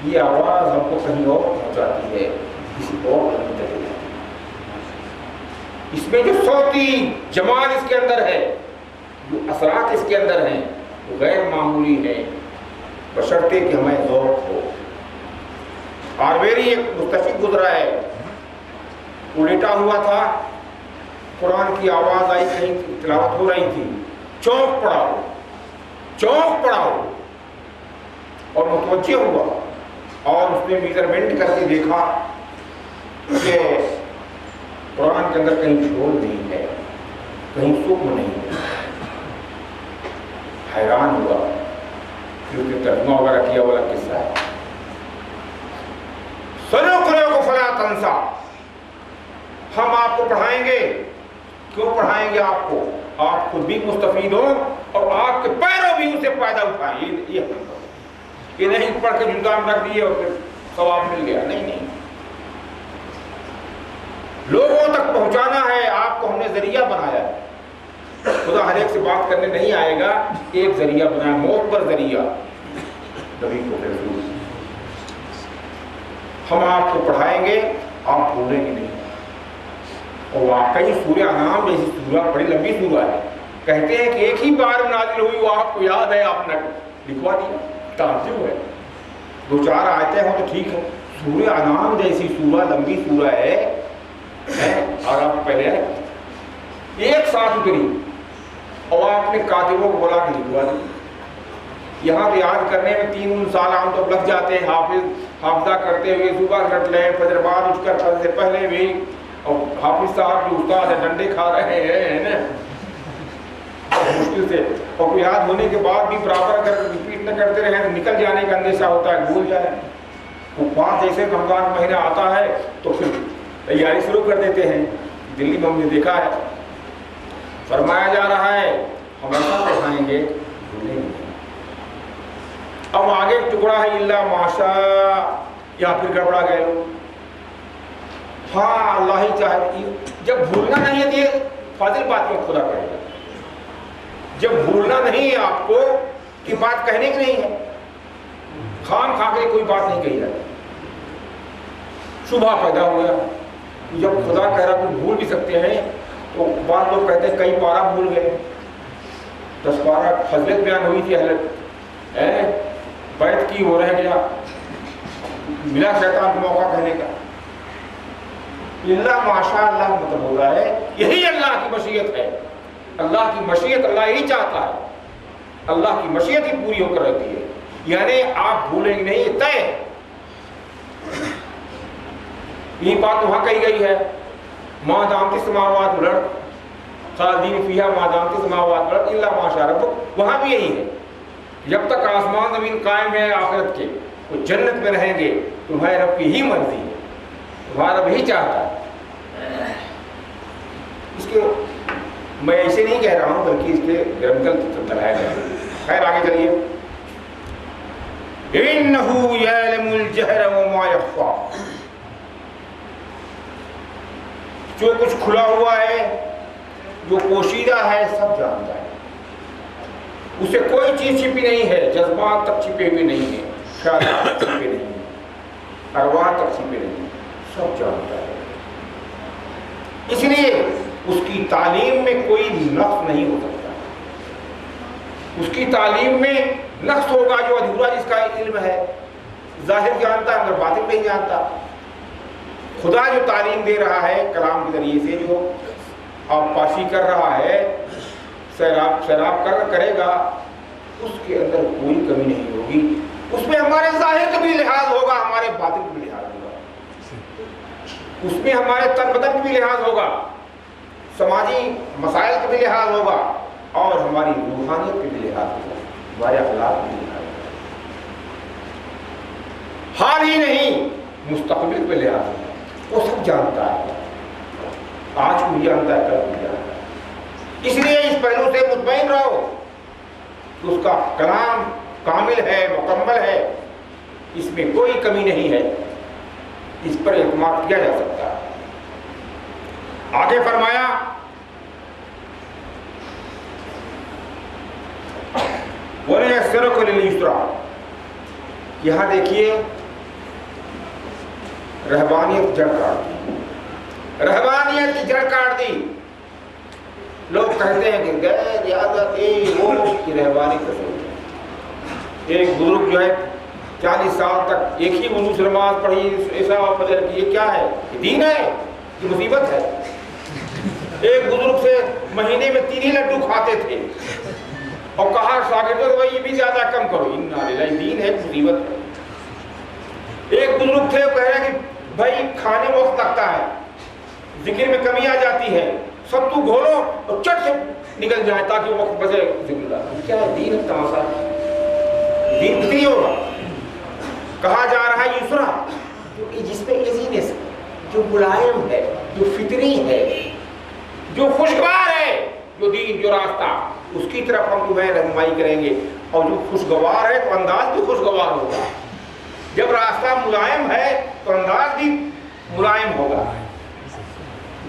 یہ آواز ہم کو کہیں اور پہنچاتی ہے، کسی اور کہیں چلے جاتی ہے. اس میں جو صوتی جمال اس کے اندر ہے، جو اثرات اس کے اندر ہیں، وہ غیر معمولی ہیں، بشرطے کہ ہمیں ذوق ہو. آرویری ایک مستشرق گزرا ہے، وہ لیٹا ہوا تھا، قرآن کی آواز آئی، کہیں تلاوت ہو رہی تھی. چونک پڑا اور متوجہ ہوا، اور اس نے میزرمنٹ کر کے دیکھا کہ قرآن کے اندر کہیں جھول نہیں ہے، کہیں سکم نہیں ہے. حیران ہوا، پھر اس نے ترجمہ وغیرہ کیا والا قصہ ہے. سنقرئک فلا تنسیٰ، ہم آپ کو پڑھائیں گے. کیوں پڑھائیں گے آپ کو؟ آپ خود بھی مستفید ہوں اور آپ کے پیروں بھی اسے فائدہ اٹھائیں. یہ نہیں پڑھ کے جلدہ میں رکھ دیے اور پھر ثواب مل گیا. نہیں، لوگوں تک پہنچانا ہے. آپ کو ہم نے ذریعہ بنایا ہے. خدا ہر ایک سے بات کرنے نہیں آئے گا، ایک ذریعہ بنایا، موت پر ذریعہ نبی کو رسول. ہم آپ کو پڑھائیں گے، آپ بھولیں گے نہیں. اور واقعی سورہ انعام جیسی سورہ بڑی لمبی سورہ ہے، کہتے ہیں کہ ایک ہی بار نازل ہوئی وہ آپ کو یاد ہے آپ نے لکھوا دیا. تعجب ہے. 2-4 آیتیں ہوں تو ٹھیک ہے. سورہ انعام جیسی سورہ لمبی سورہ ہے اور آپ پہلے ایک ساتھ اتری اور آپ نے کاتبوں کو بلا کے لکھوا دی. یہاں تو یاد کرنے میں 3 سال عام تو لگ جاتے ہیں. حافظہ کرتے ہوئے صبح رٹ لیں, فجر بعد اٹھ کر فجر سے پہلے بھی, اور حافظ صاحب جو استاد ہے ڈنڈے کھا رہے ہیں نا مشکل سے, اور کوئی یاد ہونے کے بعد بھی برابر اگر ریپیٹ نہ کرتے رہے تو نکل جانے کا اندیشہ ہوتا ہے, بھول جائے. وہ 5 جیسے رمضان مہینہ آتا ہے تو پھر تیاری شروع کر دیتے ہیں. دلی میں ہم نے دیکھا ہے, فرمایا جا رہا ہے ہم ایسا پڑھائیں گے بھولیں گے. اب آگے ٹکڑا ہے اللہ ماشاء, یا پھر گڑبڑا گئے لوگ. ہاں اللہ ہی چاہے. جب بھولنا نہیں ہے تو یہ فاضل بات میں خدا کرے گا. جب بھولنا نہیں ہے آپ کو کہ بات کہنے کی نہیں ہے, خام کھا کے کوئی بات نہیں کہی جاتی. شبہ پیدا ہو گیا. جب خدا کہہ رہا کہ بھول بھی سکتے ہیں تو بعض لوگ کہتے ہیں کئی پارہ بھول گئے. 10 پارہ فضیلت بیان ہوئی تھی حضرت بیعت کی, ہو رہ گیا, ملا شیطان کو موقع کہنے کا. اللہ ماشاء اللہ مطلب ہو رہا ہے یہی اللہ کی مشیت ہے. اللہ کی مشیت اللہ یہی چاہتا ہے. اللہ کی مشیت ہی پوری ہو کر رہتی ہے. یعنی آپ بھولیں گے نہیں, یہ طے. یہ بات وہاں کہی گئی ہے ما دامت السماوات والارض خالدین فیہا ما دامت السماوات والارض الا ما شاء ربک. وہاں بھی یہی ہے, جب تک آسمان زمین قائم ہے آخرت کے, وہ جنت میں رہیں گے, تمہارے رب کی ہی مرضی ہے, تمہارا رب ہی چاہتا ہے. اس کے میں ایسے نہیں کہہ رہا ہوں بلکہ اس کے گرامٹل بتایا گیا. خیر آگے چلیے. انہ یعلم الجہر وما یخفی, جو کچھ کھلا ہوا ہے جو پوشیدہ ہے سب جانتا ہے. اسے کوئی چیز چھپی نہیں ہے. جذبات تک چھپے ہوئے نہیں ہیں, خیالات تک چھپے نہیں ہیں, ارواح تک چھپے نہیں ہیں, سب جانتا ہے. اس لیے اس کی تعلیم میں کوئی نقص نہیں ہو سکتا. اس کی تعلیم میں نقص ہوگا جو ادھورا جس کا علم ہے. ظاہر جانتا ہے مگر باطن نہیں جانتا. خدا جو تعلیم دے رہا ہے کلام کے ذریعے سے, جو آپ پاشی کر رہا ہے, سیراب کرے گا, اس کے اندر کوئی کمی نہیں ہوگی. اس میں ہمارے ظاہر کا بھی لحاظ ہوگا, ہمارے باطن کا بھی لحاظ ہوگا. اس میں ہمارے تن بدن کا بھی لحاظ ہوگا, سماجی مسائل کا بھی لحاظ ہوگا, اور ہماری روحانیت کا بھی لحاظ ہوگا, ہمارے اخلاق کا بھی لحاظ ہوگا. حال ہی نہیں مستقبل پہ لحاظ ہوگا. وہ سب جانتا ہے, آج کو جانتا ہے, کل کو جانتا ہے. اس لیے اس پہلو سے مطمئن رہو کہ اس کا کلام کامل ہے, مکمل ہے, اس میں کوئی کمی نہیں ہے, اس پر اعتماد کیا جا سکتا ہے. آگے فرمایا وَنَيَسِّرُكَ لِلْيُسْرَىٰ. یہاں دیکھیے رہبانیت جڑ کاٹ دی, رہبانیت کی جڑ کاٹ دی. لوگ کہتے ہیں کہ غیر ریاضت وہ کی رہبانی کسوٹی. ایک بزرگ جو ہے 40 سال تک ایک ہی وضو سے نماز پڑھی, ایسا فجر کی, یہ کیا ہے؟ یہ دین ہے کہ مصیبت ہے؟ ایک بزرگ سے مہینے میں 3 ہی لڈو کھاتے تھے اور کہا شاگردوں کو یہ بھی زیادہ کم کرو. انا للہ, دین ہے مصیبت ہے. ایک بزرگ تھے وہ کہہ رہے ہیں کہ بھائی کھانے میں وقت لگتا ہے, ذکر میں کمی آ جاتی ہے, سب تو گھولو اور چٹ سے نکل جائے تاکہ وقت بچے ذکر اللہ. کیا ہے دین ہے تماشا؟ دین کتنی ہوگا. کہا جا رہا ہے یسرا, جس میں ایزینس, جو ملائم ہے, جو فطری ہے, جو خوشگوار ہے, جو دین, جو راستہ, اس کی طرف ہم تمہیں رہنمائی کریں گے. اور جو خوشگوار ہے تو انداز بھی خوشگوار ہوگا. جب راستہ ملائم ہے تو انداز بھی ملائم ہوگا.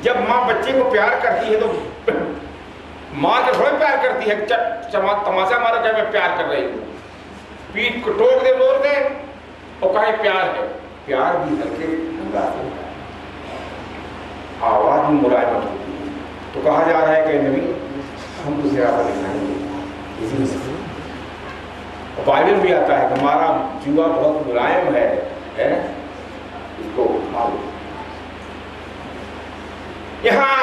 جب ماں بچے کو پیار کرتی ہے تو ماں کے تھوڑے پیار کرتی ہے, تماشا مارا کہ میں پیار کر رہی ہوں, پیٹ کو ٹوک دے زور دے اور کہے پیار ہے. پیار بھی ہلکے انداز ہوتا ہے, آواز بھی ملائمت ہوتی ہے. تو کہا جا رہا ہے کہ نبی ہم تو زیادہ دکھائیں گے اسی میں سے. بائبل بھی آتا ہے کہ ہمارا جوا بہت ملائم ہے اس کو اٹھا لو. یہاں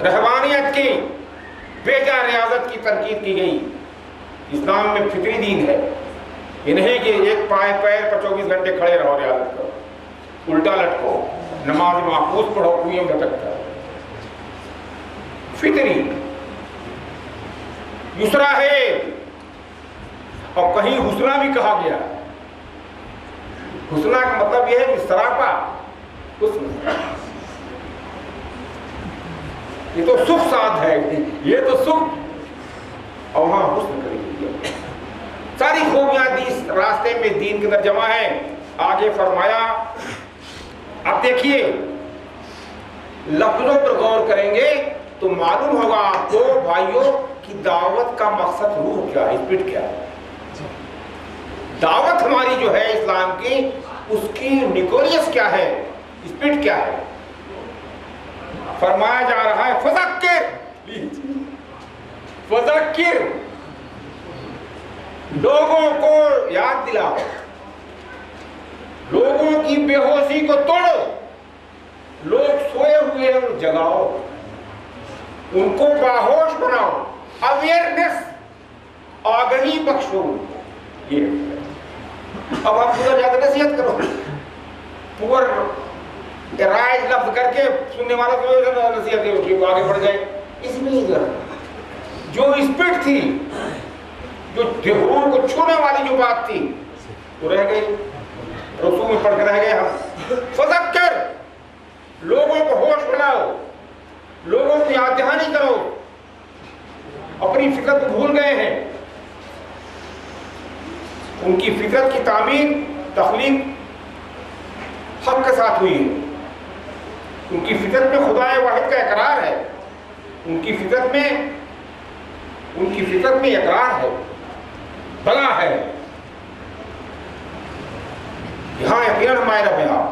رہبانیت کی بیجا ریاضت کی تنقید کی گئی. اسلام میں فطری دین ہے، یہ نہیں کہ ایک پائے پیر پر 24 گھنٹے کھڑے رہو ریاضت کرو، الٹا لٹکو، نماز محفوظ پڑھو، کنویں میں لٹکتا ہے. فطری یسرا ہے، اور کہیں حسنہ بھی کہا گیا. حسنہ کا مطلب یہ ہے کہ سراپا حسن. یہ تو سکھ ساتھ ہے، یہ تو سکھ اور وہاں حسن کری ہوئی ہے. ساری خوبیاں اس راستے میں دین کے اندر جمع ہیں. آگے فرمایا، اب دیکھیے لفظوں پر غور کریں گے تو معلوم ہوگا آپ کو بھائیوں کہ دعوت کا مقصد روح کیا ہے، اسپرٹ کیا ہے. دعوت ہماری جو ہے اسلام کی، اس کی نیکولیس کیا ہے، اسپرٹ کیا ہے. فرمایا جا رہا ہے فذکر، فذکر، لوگوں کو یاد دلاؤ، لوگوں کی بے ہوشی کو توڑو، لوگ سوئے ہوئے ہیں جگاؤ، ان کو باہوش بناؤ، اویئرنیس، آگہی بخشو. یہ اب آپ پورا زیادہ نصیحت کرو، پور رائج لفظ کر کے سننے والا کو نصیحت ہے آگے بڑھ جائے. اس میں جو اسپرٹ تھی، جو روح کو چھونے والی جو بات تھی وہ رہ گئی، رسوم میں پڑھ کے رہ گئے ہم. فذکر، لوگوں کو ہوش بناؤ، لوگوں کو یاد دہانی کرو. اپنی فطرت کو بھول گئے ہیں. ان کی فطرت کی تعمیر، تخلیق حق کے ساتھ ہوئی ہے. ان کی فطرت میں خدا واحد کا اقرار ہے، ان کی فطرت میں اقرار ہے، بلا ہے. یہاں یقیناً ہمارے رب ہیں. آپ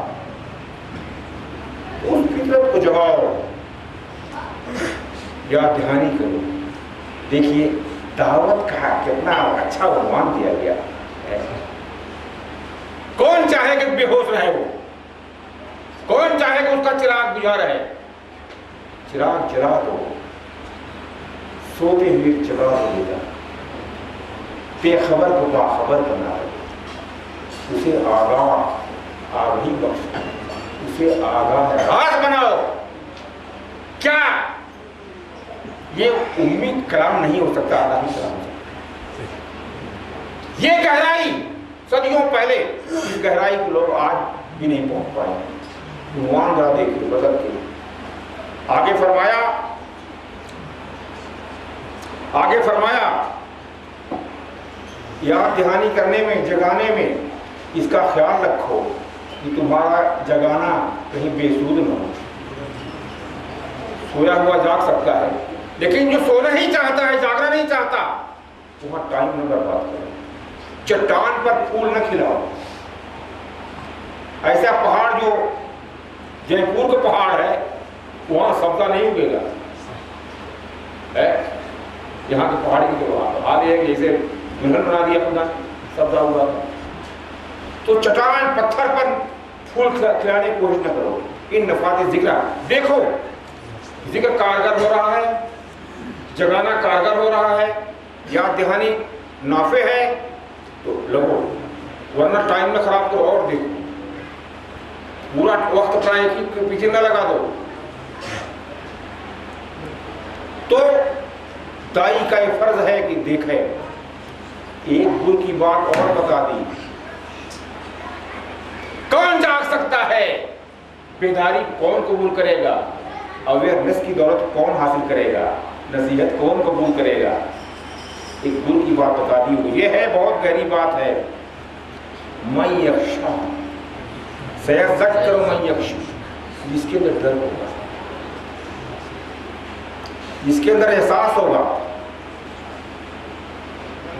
اس فطرت کو جگاؤ، یاد دہانی کرو. دیکھیے دعوت کا کتنا اچھا عنوان دیا گیا. کون چاہے کہ بے ہوش رہے وہ، کون چاہے کہ اس کا چراغ بجھا رہے. چراغ جلا دو، سوتے ہوئے جگا دے گا. بے خبر کو باخبر بنا دو، اسے آگاہی بخش، اسے آگاہ راز بناؤ. کیا یہ امید کلام نہیں ہو سکتا؟ اللہ ہی کلام. یہ گہرائی صدیوں پہلے، اس گہرائی کو لوگ آج بھی نہیں پہنچ پائے. عنوان ذرا دیکھیے بدل کے. آگے فرمایا یاد دہانی کرنے میں، جگانے میں اس کا خیال رکھو کہ تمہارا جگانا کہیں بے سود نہ ہو. سویا ہوا جاگ سکتا ہے، لیکن جو سونا ہی چاہتا ہے، جاگنا نہیں چاہتا، وہاں ٹائم نہ برباد کرو. چٹان پر پھول نہ کھلاؤ. ایسا پہاڑ جو جے پور کا پہاڑ ہے، وہاں سبزہ نہیں اگے گا. یہاں کے پہاڑی کی جو حال ہے کہ جیسے محل بنا دیا خدا، سبزہ ہوا. تو چٹان پتھر پر پھول کھلانے کی کوشش نہ کرو. ان نفات ذکر، دیکھو ذکر کارگر ہو رہا ہے، جگانا کارگر ہو رہا ہے، یاد دہانی نافع ہے تو لگو، ورنہ ٹائم نہ خراب کرو. اور دیکھو پورا وقت ٹرائی کے پیچھے نہ لگا دو. تو دائی کا یہ فرض ہے کہ دیکھے ایک گر کی بات اور بتا دی. کون جاگ سکتا ہے؟ بیداری کون قبول کرے گا؟ اویئرنیس کی دولت کون حاصل کرے گا؟ نصیحت کون قبول کرے گا؟ ایک گر کی بات بتا دی ہوئی. یہ ہے بہت گہری بات ہے. من یخشی سیذکر من یخشی، جس کے اندر ڈر ہوگا، جس کے اندر احساس ہوگا،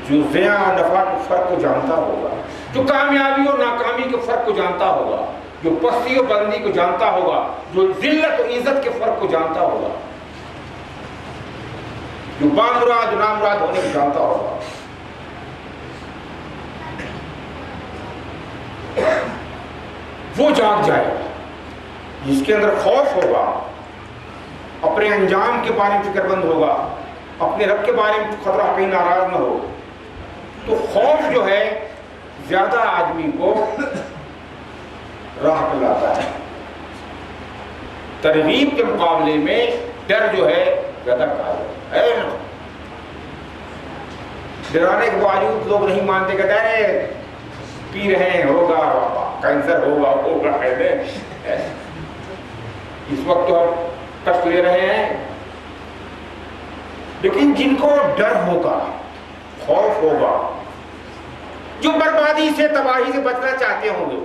جو زیاں اور نفع کے فرق کو جانتا ہوگا، جو کامیابی اور ناکامی کے فرق کو جانتا ہوگا، جو پستی و بلندی کو جانتا ہوگا، جو ذلت و عزت کے فرق کو جانتا ہوگا. جو بامراد نامراد ہونے کو جانتا ہوگا، وہ جاگ جائے گا۔ جس کے اندر خوف ہوگا، اپنے انجام کے بارے میں فکر مند ہوگا، اپنے رب کے بارے میں خطرہ کہیں ناراض نہ ہو، تو خوف جو ہے زیادہ آدمی کو راہ پر لاتا ہے۔ ترغیب کے مقابلے میں ڈر جو ہے زیادہ کار ہے۔ ڈرانے کے باوجود لوگ نہیں مانتے کہ ڈرے پی رہے ہیں، ہوگا کینسر ہوگا اس وقت تو ہم کشٹ لے رہے ہیں، لیکن جن کو ڈر ہوگا، خوف ہوگا، جو بربادی سے تباہی سے بچنا چاہتے ہوں گے،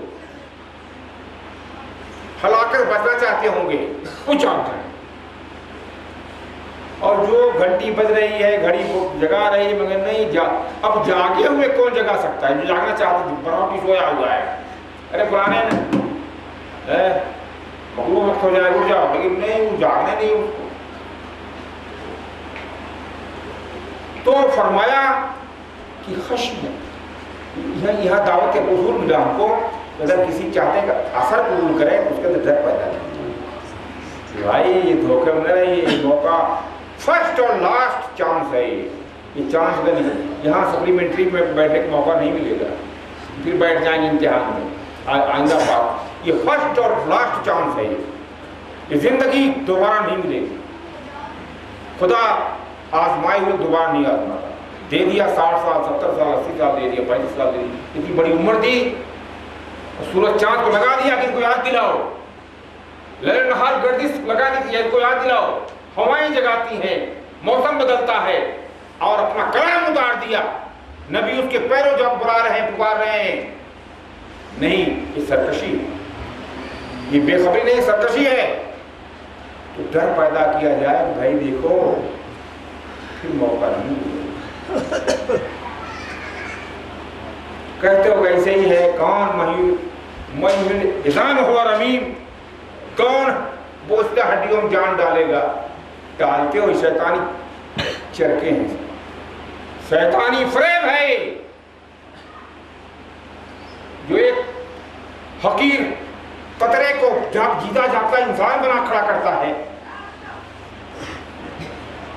ہلاکت بچنا چاہتے ہوں گے، وہ جاگ جائیں۔ اور جو گھنٹی بج رہی ہے، گھڑی کو جگا رہی ہے، مگر نہیں اب جاگے ہوئے کون جگا سکتا ہے؟ جو جاگنا چاہتا ہے بناوٹی سویا ہوا ہے، ارے پرانے مغلوب وقت ہو جائے اٹھ جاؤ، لیکن نہیں، وہ جاگنے نہیں اس کو۔ تو فرمایا کہ خشیت، یہاں دعوت کے اصول ملا ہم کو، اگر کسی چاہتے کہ اثر قبول کرے تو اس کے اندر ڈر پیدا کرے، بھائی یہ دھوکے میں نہ رہیے، یہ موقع فرسٹ اور لاسٹ چانس ہے، یہ چانس نہیں، یہاں سپلیمنٹری میں بیٹھنے کا موقع نہیں ملے گا، پھر بیٹھ جائیں گے امتحان میں آئندہ بات، یہ فرسٹ اور لاسٹ چانس ہے، یہ زندگی دوبارہ نہیں ملے گی۔ خدا آزمائے ہوئے دوبارہ نہیں آزماتا، دے دیا 60 سال 70 سال 80 سال دے دیا 35 سال دے دیا، اتنی بڑی عمر دی، سورج چاند کو لگا دیا کہ ان کو یاد دلاؤ، لیل نہار گردش لگا دی کہ ان کو یاد دلاؤ، ہوائیں جگاتی ہیں، موسم بدلتا ہے، اور اپنا کلام اتار دیا، نبی اس کے پیروں جب بلا رہے ہیں، پکار رہے ہیں، نہیں یہ سرکشی ہے، یہ بے خبری نہیں، سرکشی ہے۔ تو ڈر پیدا کیا جائے کہ بھائی دیکھو پھر موقع نہیں ملے، کہتے ہو ایسے ہی ہے، کون مہین اذان ہوا رمیم، کون بوستے ہڈیوں میں جان ڈالے گا؟ ڈالتے ہو شیطانی چرکے ہیں، شیطانی فریب ہے جو ایک حقیر قطرے کو جیتا جاگتا انسان بنا کھڑا کرتا ہے۔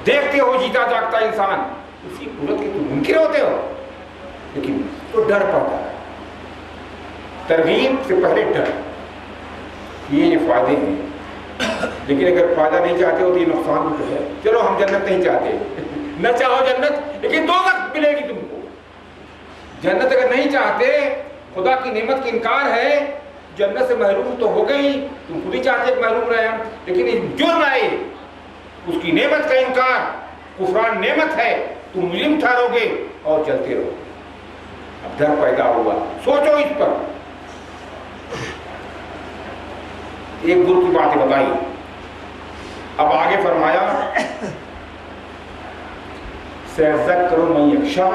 دیکھتے ہو جیتا جاگتا انسان، اسی قدرت کے تم منکر ہوتے ہو، لیکن تو ڈر پڑتا ہے۔ ترغیب سے پہلے ڈر، یہ فائدے ہیں، لیکن اگر فائدہ نہیں چاہتے ہو تو یہ نقصان بھی ہے۔ چلو ہم جنت نہیں چاہتے، نہ چاہو جنت، لیکن دوزخ ملے گی تم کو۔ جنت اگر نہیں چاہتے، خدا کی نعمت کی انکار ہے، جنت سے محروم تو ہو گئی، تم خود ہی چاہتے کہ محروم رہے ہم، لیکن جرم ہے اس کی نعمت کا انکار، کفران نعمت ہے، تم مجرم ٹھہرو گے اور چلتے رہو۔ اب ڈر پیدا ہوا، سوچو اس پر۔ ایک گرو کی باتیں بتائی، اب آگے فرمایا سَيَذَّكَّرُ مَن يَخْشَىٰ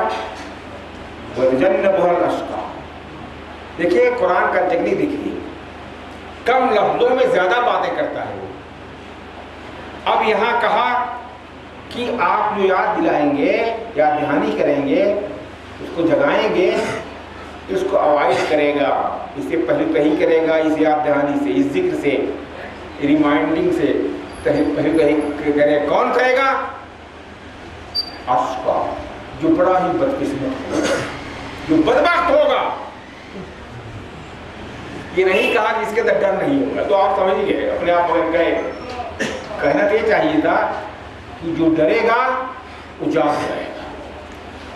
وَيُتَجَنَّبُهَا الْأَشْقَىٰ۔ دیکھیے قرآن کا ٹیکنیک دیکھیے، کم لفظوں میں زیادہ باتیں کرتا ہے وہ۔ اب یہاں کہا کہ آپ جو یاد دلائیں گے، یاد دہانی کریں گے، اس کو جگائیں گے، اس کو اوائڈ کرے گا، اس سے پہلے کہیں کرے گا، اس یاد دہانی سے، اس ذکر سے، ریمائنڈنگ سے پہلے کہیں کرے، کون کرے گا؟ اشقا، جو بڑا ہی بدقسمت ہوگا، جو بدبخت ہوگا۔ یہ نہیں کہا کہ اس کے اندر ڈر نہیں ہوگا، تو آپ سمجھ گئے اپنے آپ مگر گئے۔ کہنا تو یہ چاہیے تھا کہ جو ڈرے گا وہ جاگ جائے گا،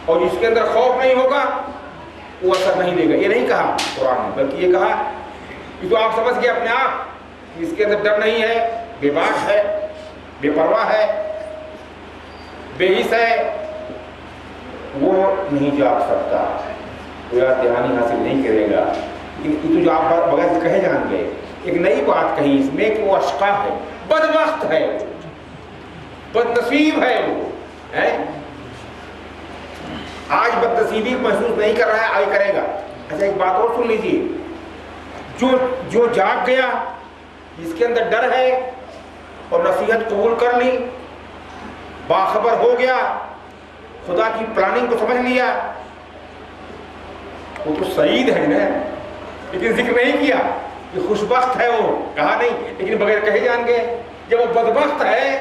اور جس کے اندر خوف نہیں ہوگا وہ اثر نہیں دے گا۔ یہ نہیں کہا قرآن نے، بلکہ یہ کہا کہ جو آپ سمجھ گئے اپنے آپ کہ اس کے اندر ڈر نہیں ہے، بے باک ہے، بے پرواہ ہے، بے حس ہے، وہ نہیں جاگ سکتا، وہ یاد دہانی حاصل نہیں کرے گا۔ لیکن تو جو آپ بغیر کہے جان گئے، ایک نئی بات کہی اس میں کہ وہ اشقا ہے، بدبخت ہے، بد نصیب ہے وہ، آج بد نصیبی محسوس نہیں کر رہا ہے، آگے کرے گا۔ اچھا ایک بات اور سن لیجیے، جو جاگ گیا، جس کے اندر ڈر ہے اور نصیحت قبول کر لی، باخبر ہو گیا, خدا کی پلاننگ کو سمجھ لیا, وہ تو سعید ہے نا, لیکن ذکر نہیں کیا کہ خوشبخت ہے وہ, کہا نہیں, لیکن بغیر کہے جان گئے. جب وہ بدبخت ہے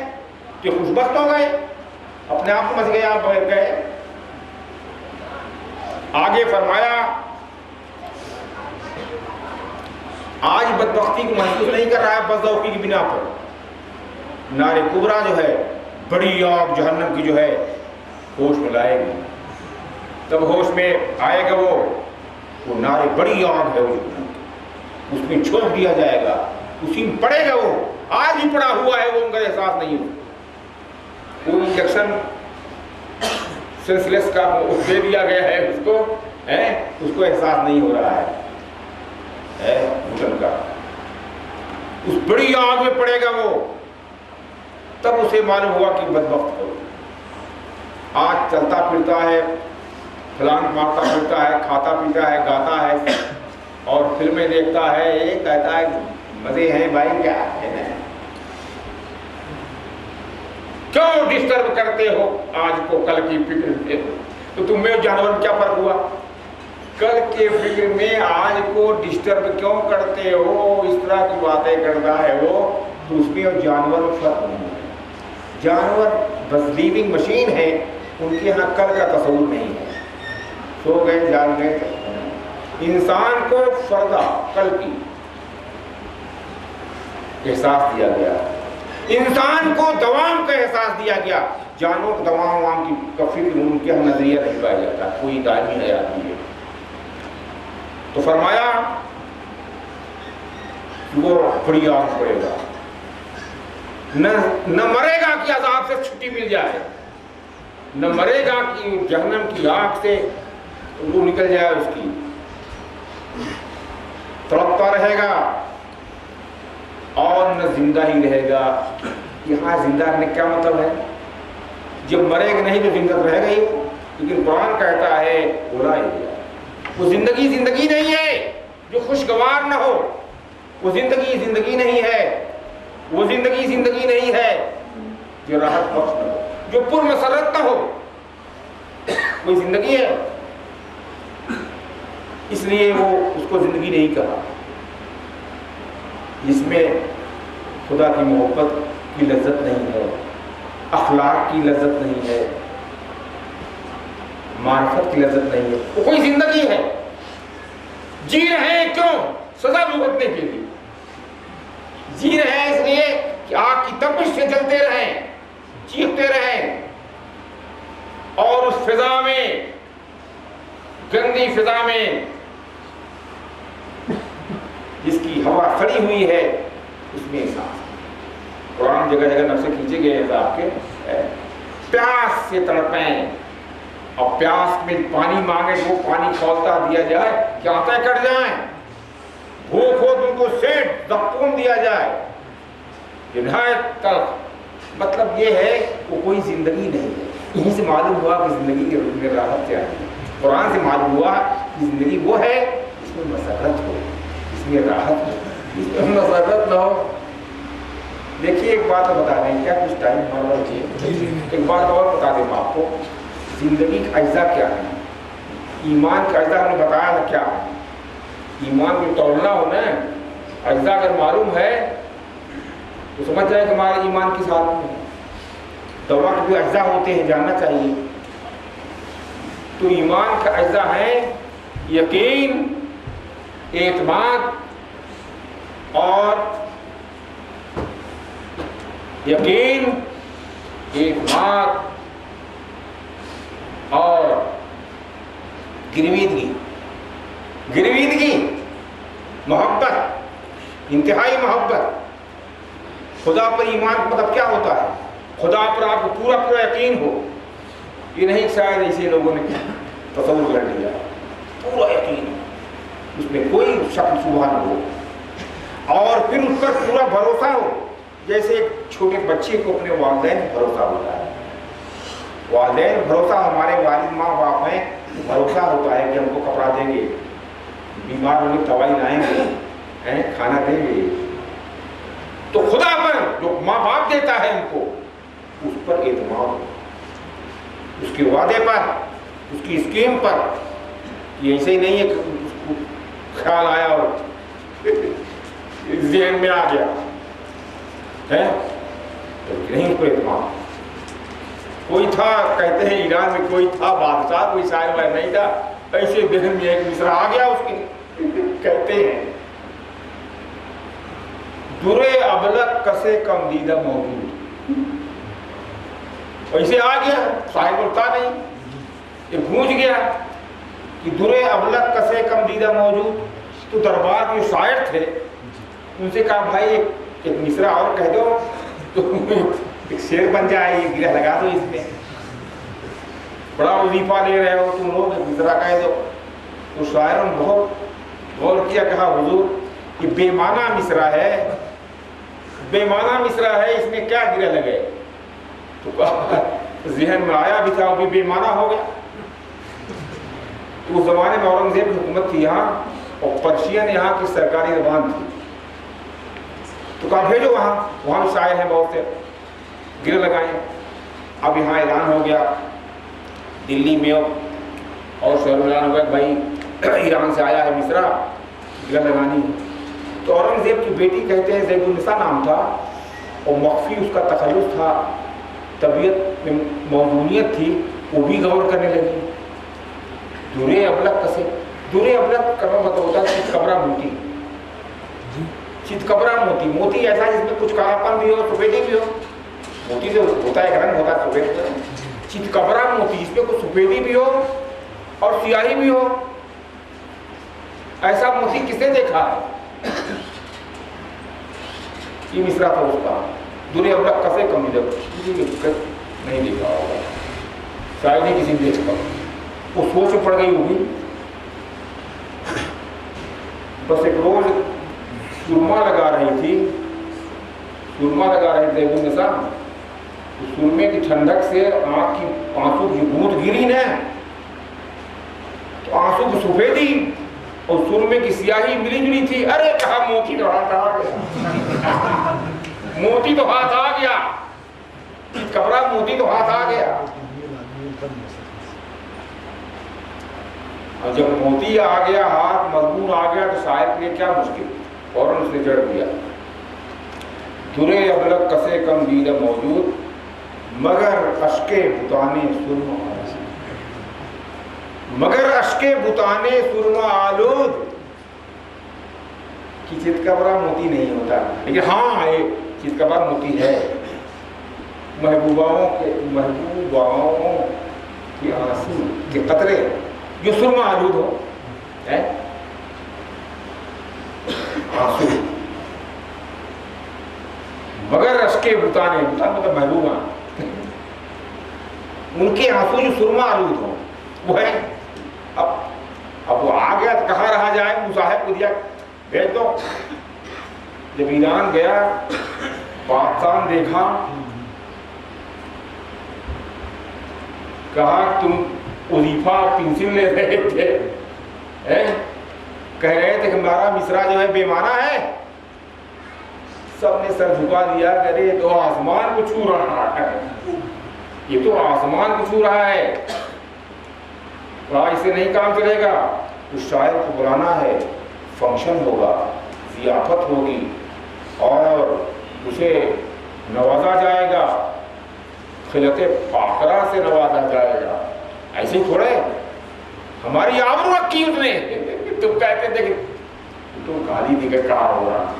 تو خوشبخت ہو گئے, اپنے آپ سمجھ گئے آپ بغیر کہے. آگے فرمایا آج بدبختی کو محسوس نہیں کر رہا ہے بذوقی کی بنا پر. نار کبریٰ جو ہے, بڑی آگ جہنم کی جو ہے, ہوش میں لائے گی. تب ہوش میں آئے گا وہ نار بڑی آگ ہے, وہ اس میں چھوڑ دیا جائے گا, اسی میں پڑے گا. وہ آج ہی پڑا ہوا ہے, وہ ان کا احساس نہیں ہو. کوئی انجیکشن سینسلیس کا دے دیا گیا ہے اس کو احساس نہیں ہو رہا ہے گھٹن کا. اس بڑی آگ میں پڑے گا وہ, تب اسے معلوم ہوا کہ بدبخت ہو. آج چلتا پھرتا ہے, پھلانگ مارتا پھرتا ہے, کھاتا پیتا ہے, گاتا ہے, اور فلمیں دیکھتا ہے, یہ کہتا ہے مزے ہیں بھائی, کیا ہے نا, کیوں ڈسٹرب کرتے ہو آج کو کل کی فکر میں. تو تم میں جانور کیا فرق ہوا؟ کل کے فکر میں آج کو ڈسٹرب کیوں کرتے ہو؟ اس طرح کی باتیں کرتا ہے وہ, تو اس میں اور جانور میں فرق نہیں ہے. جانور بس لیونگ مشین ہے, ان کے یہاں کل کا تصور نہیں ہے. سو گئے, جان گئے. انسان کو فردا کل کی احساس دیا گیا, انسان کو دوام کا احساس دیا گیا. جانور کو دوام کی فکر ان کے نظریہ نہیں پایا جاتا, کوئی دائمی حیات نہیں ہے. تو فرمایا وہ بڑی آگ پڑے گا, نہ مرے گا کہ عذاب سے چھٹی مل جائے, نہ مرے گا کہ جہنم کی آگ سے روح نکل جائے اس کی, تڑپتا رہے گا, اور نہ زندہ ہی رہے گا. یہاں زندہ رہنے کیا مطلب ہے؟ جب مرے گا نہیں تو زندہ رہے گا ہی. لیکن قرآن کہتا ہے وہ زندگی نہیں ہے جو خوشگوار نہ ہو, وہ زندگی نہیں ہے, وہ زندگی نہیں ہے جو راحت بخش نہ ہو, جو پر مسرت نہ ہو. کوئی زندگی ہے, اس لیے وہ اس کو زندگی نہیں کہا. جس میں خدا کی محبت کی لذت نہیں ہے, اخلاق کی لذت نہیں ہے, معرفت کی لذت نہیں ہے, وہ کوئی زندگی ہے. جی رہے ہیں کیوں؟ سزا بھگتنے کے لیے جی رہے ہیں, اس لیے کہ آگ کی تپش سے جلتے رہیں, چیختے رہیں, اور اس فضا میں, گندی فضا میں جس کی ہوا سڑی ہوئی ہے, اس میں احساس. قرآن جگہ جگہ نفسے کھینچے گئے ہیں آپ کے, پیاس سے تڑپیں, اور پیاس میں پانی مانگے تو وہ پانی کھولتا دیا جائے کہ آنکھیں کٹ جائیں, بھوک ہو تم کو سیٹ زقوم دیا جائے. یہ نہایت تلخ. مطلب یہ ہے وہ کوئی زندگی نہیں ہے. یہیں سے معلوم ہوا کہ زندگی کے روح میں راحت کیا ہے. قرآن سے معلوم ہوا کہ زندگی وہ ہے جس میں مسرت ہو, اس میں راحت ہو, اس میں مسرت نہ ہو. دیکھیے ایک بات بتا دیں, کیا کچھ ٹائم ہمارا چاہیے, ایک بات اور بتا دیں آپ کو. زندگی کا اجزاء کیا ہے؟ ایمان کا اجزاء ہم نے بتایا تھا کیا ہے. ایمان کو توڑنا ہو نا, اجزاء اگر معلوم ہے تو سمجھ جائے کہ ہمارے ایمان کی حالت میں. دوا کے بھی اجزاء ہوتے ہیں, جاننا چاہیے. تو ایمان کا اجزاء ہیں یقین, اعتماد, اور یقین, اعتماد اور گرویدگی. محبت, انتہائی محبت. خدا پر ایمان کا مطلب کیا ہوتا ہے؟ خدا پر آپ کو پورا یقین ہو. یہ نہیں شاید ایسے لوگوں نے تصور کر لیا, پورا یقین, اس میں کوئی شک شبہ نہ ہو, اور پھر اس پر پورا بھروسہ ہو. جیسے ایک چھوٹے بچے کو اپنے والدین بھروسہ ہوتا ہے. والدین بھروسہ, ہمارے والد ماں باپ ہیں, بھروسہ ہوتا ہے کہ ہم کو کپڑا دیں گے, بیمار ہونے کی دوائی لائیں گے, کھانا دیں گے. تو خدا پر جو ماں باپ دیتا ہے ہم کو, اس پر اعتماد ہو، اس کے وعدے پر، اس کی اسکیم پر. یہ ایسے ہی نہیں ہے کہ اس کو خیال آیا اور ذہن میں آ گیا ہے، نہیں اس پر اعتماد. کوئی تھا، کہتے ہیں ایران میں کوئی تھا بادشاہ، کوئی شاعر واعر نہیں تھا، ایسے ذہن میں ایک مصرع آ گیا اس کے. کہتے ہیں درے ابلق کسے کم دیدہ موجود. ایسے آ گیا، صاحب بولتا نہیں، یہ گونج گیا کہ درے ابلق کسے کم دیدہ موجود. تو دربار کے شاعر تھے، ان سے کہا بھائی ایک مصرع اور کہہ دو تو ایک شعر بن جائے، یہ گرہ لگا دو اس میں، بڑا وظیفہ لے رہے ہو تم لوگ، ایک مصرع کہہ دو. تو شاعروں نے بہت غور کیا، کہا حضور یہ بے معنی مصرع ہے، بے معنی مصرع ہے، اس میں کیا گرہ لگے. تو کہا ذہن میں آیا بھی تھا، وہ بھی بے معنی ہو گیا. تو اس زمانے میں اورنگزیب کی حکومت تھی یہاں، اور پرشین یہاں کی سرکاری زبان تھی. تو کہا بھیجو وہاں بھی شاعر ہیں بہت سے، گرہ لگائیں. اب یہاں اعلان ہو گیا دلی میں اور شہر میں اعلان ہو گیا بھائی ایران سے آیا ہے مصرع، گرہ لگانی. تو اورنگزیب کی بیٹی کہتے ہیں زیب النساء نام تھا، اور مخفی اس کا تخلص تھا، طبیعت میں موضوعیت تھی، وہ بھی غور کرنے لگی. درے ابلق کسے، درے ابلق کا مطلب ہوتا ہے چتکبرا موتی. چتکبرا موتی، موتی ایسا جس میں کچھ کالا پن بھی ہو، سفیدی بھی ہو. موتی جو ہوتا ہے ایک رنگ ہوتا ہے سفید. چتکبرا موتی جس میں کچھ سفیدی بھی ہو اور سیاہی بھی ہو، ایسا موتی کس نے دیکھا ہے؟ یہ مصرع تھا اس کا. درے ابلق کسے کم دیدہ، کسی نے نہیں دیکھا ہوگا، شاید نہیں کسی نے دیکھا. وہ سوچ میں پڑ گئی ہوگی. بس ایک روز سرما لگا رہی تھی، سرما لگا رہی تھی زیب النساء. سرمے کی ٹھنڈک سے آنکھ کی آنسو کی بوند گری نا، تو آنسو کی سفیدی اور سرمے کی سیاہی ملی جلی تھی. ارے کہا موتی تو ہاتھ آ گیا، موتی تو ہاتھ آ گیا، کبرا موتی تو ہاتھ آ گیا. اور جب موتی آ گیا، ہاتھ مضمون آ گیا، تو شاعر کے لیے کیا مشکل، فوراً اس نے جڑ دیا. درے ابلق کسے کم دیدہ موجود، مگر اشکے بتانے سرما آلود، مگر اشکے بتانے سرما آلود. کہ چتکبرا موتی نہیں ہوتا، لیکن ہاں یہ چتکبرا موتی ہے. محبوباؤں کے آنسو کے قطرے جو سرما آلود ہو، آنسو. مگر اشکے بتانے، بتان مطلب محبوبہ، ان کے آنسو جو سرما آلود ہو وہ ہے. اب وہ آ گیا تو کہاں رہا جائے، مصاحب کو دیا بھیج دو. جب ایران گیا، پاکستان دیکھا، کہا تم وظیفہ پنسل لے رہے تھے، کہہ رہے تھے کہ ہمارا مصرع جو ہے بے معنی ہے. سب نے سر جھکا دیا، کہ یہ تو آسمان کو چھو رہا ہے، یہ تو آسمان کو چھو رہا ہے. کہا اسے نہیں کام چلے گا، اس شاعر کو بلانا ہے، فنکشن ہوگا، ضیافت ہوگی، اور اسے نوازا جائے گا، خلعت فاخرہ سے نوازا جائے گا. ایسے تھوڑے ہماری آبرو رکھی اس نے. تم کہتے تھے کہ تم گالی دے کے کہا ہو رہا،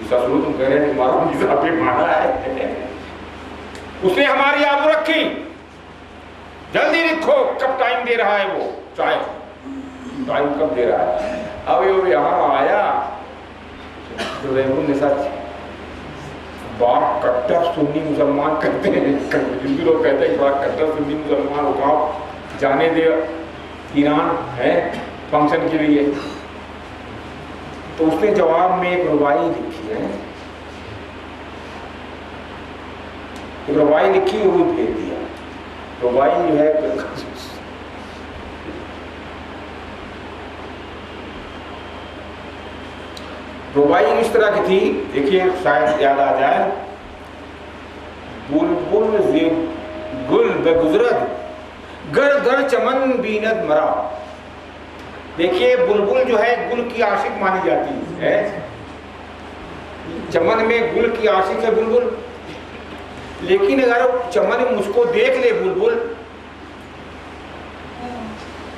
سسرو تم کہہ رہے ہیں تمہارا مصرع بے معنی ہے. اس نے ہماری آبرو رکھی. جلدی لکھو کب ٹائم دے رہا ہے، وہ چاہے ٹائم کب دے رہا ہے. اب یہ یہاں آیا تو زیب النساء باپ کٹر سنی مسلمان کہتے ہیں، ہندو لوگ کہتے ہیں بڑا کٹر سنی مسلمان اٹھاؤ جانے دے ایران ہے فنکشن کے لیے. تو اس نے جواب میں ایک ربائی لکھی ہے، ایک ربائی لکھی اور وہ بھیج دیا. ربائی جو ہے ربائی اس طرح کی تھی، دیکھیے شاید یاد آ جائے. بلبل بلبل گل بگزرد گر گر چمن بیند مرا. دیکھیے بلبل جو ہے گل کی عاشق مانی جاتی ہے، چمن میں گل کی عاشق ہے بلبل، لیکن اگر چمن میں مجھ کو دیکھ لے بلبل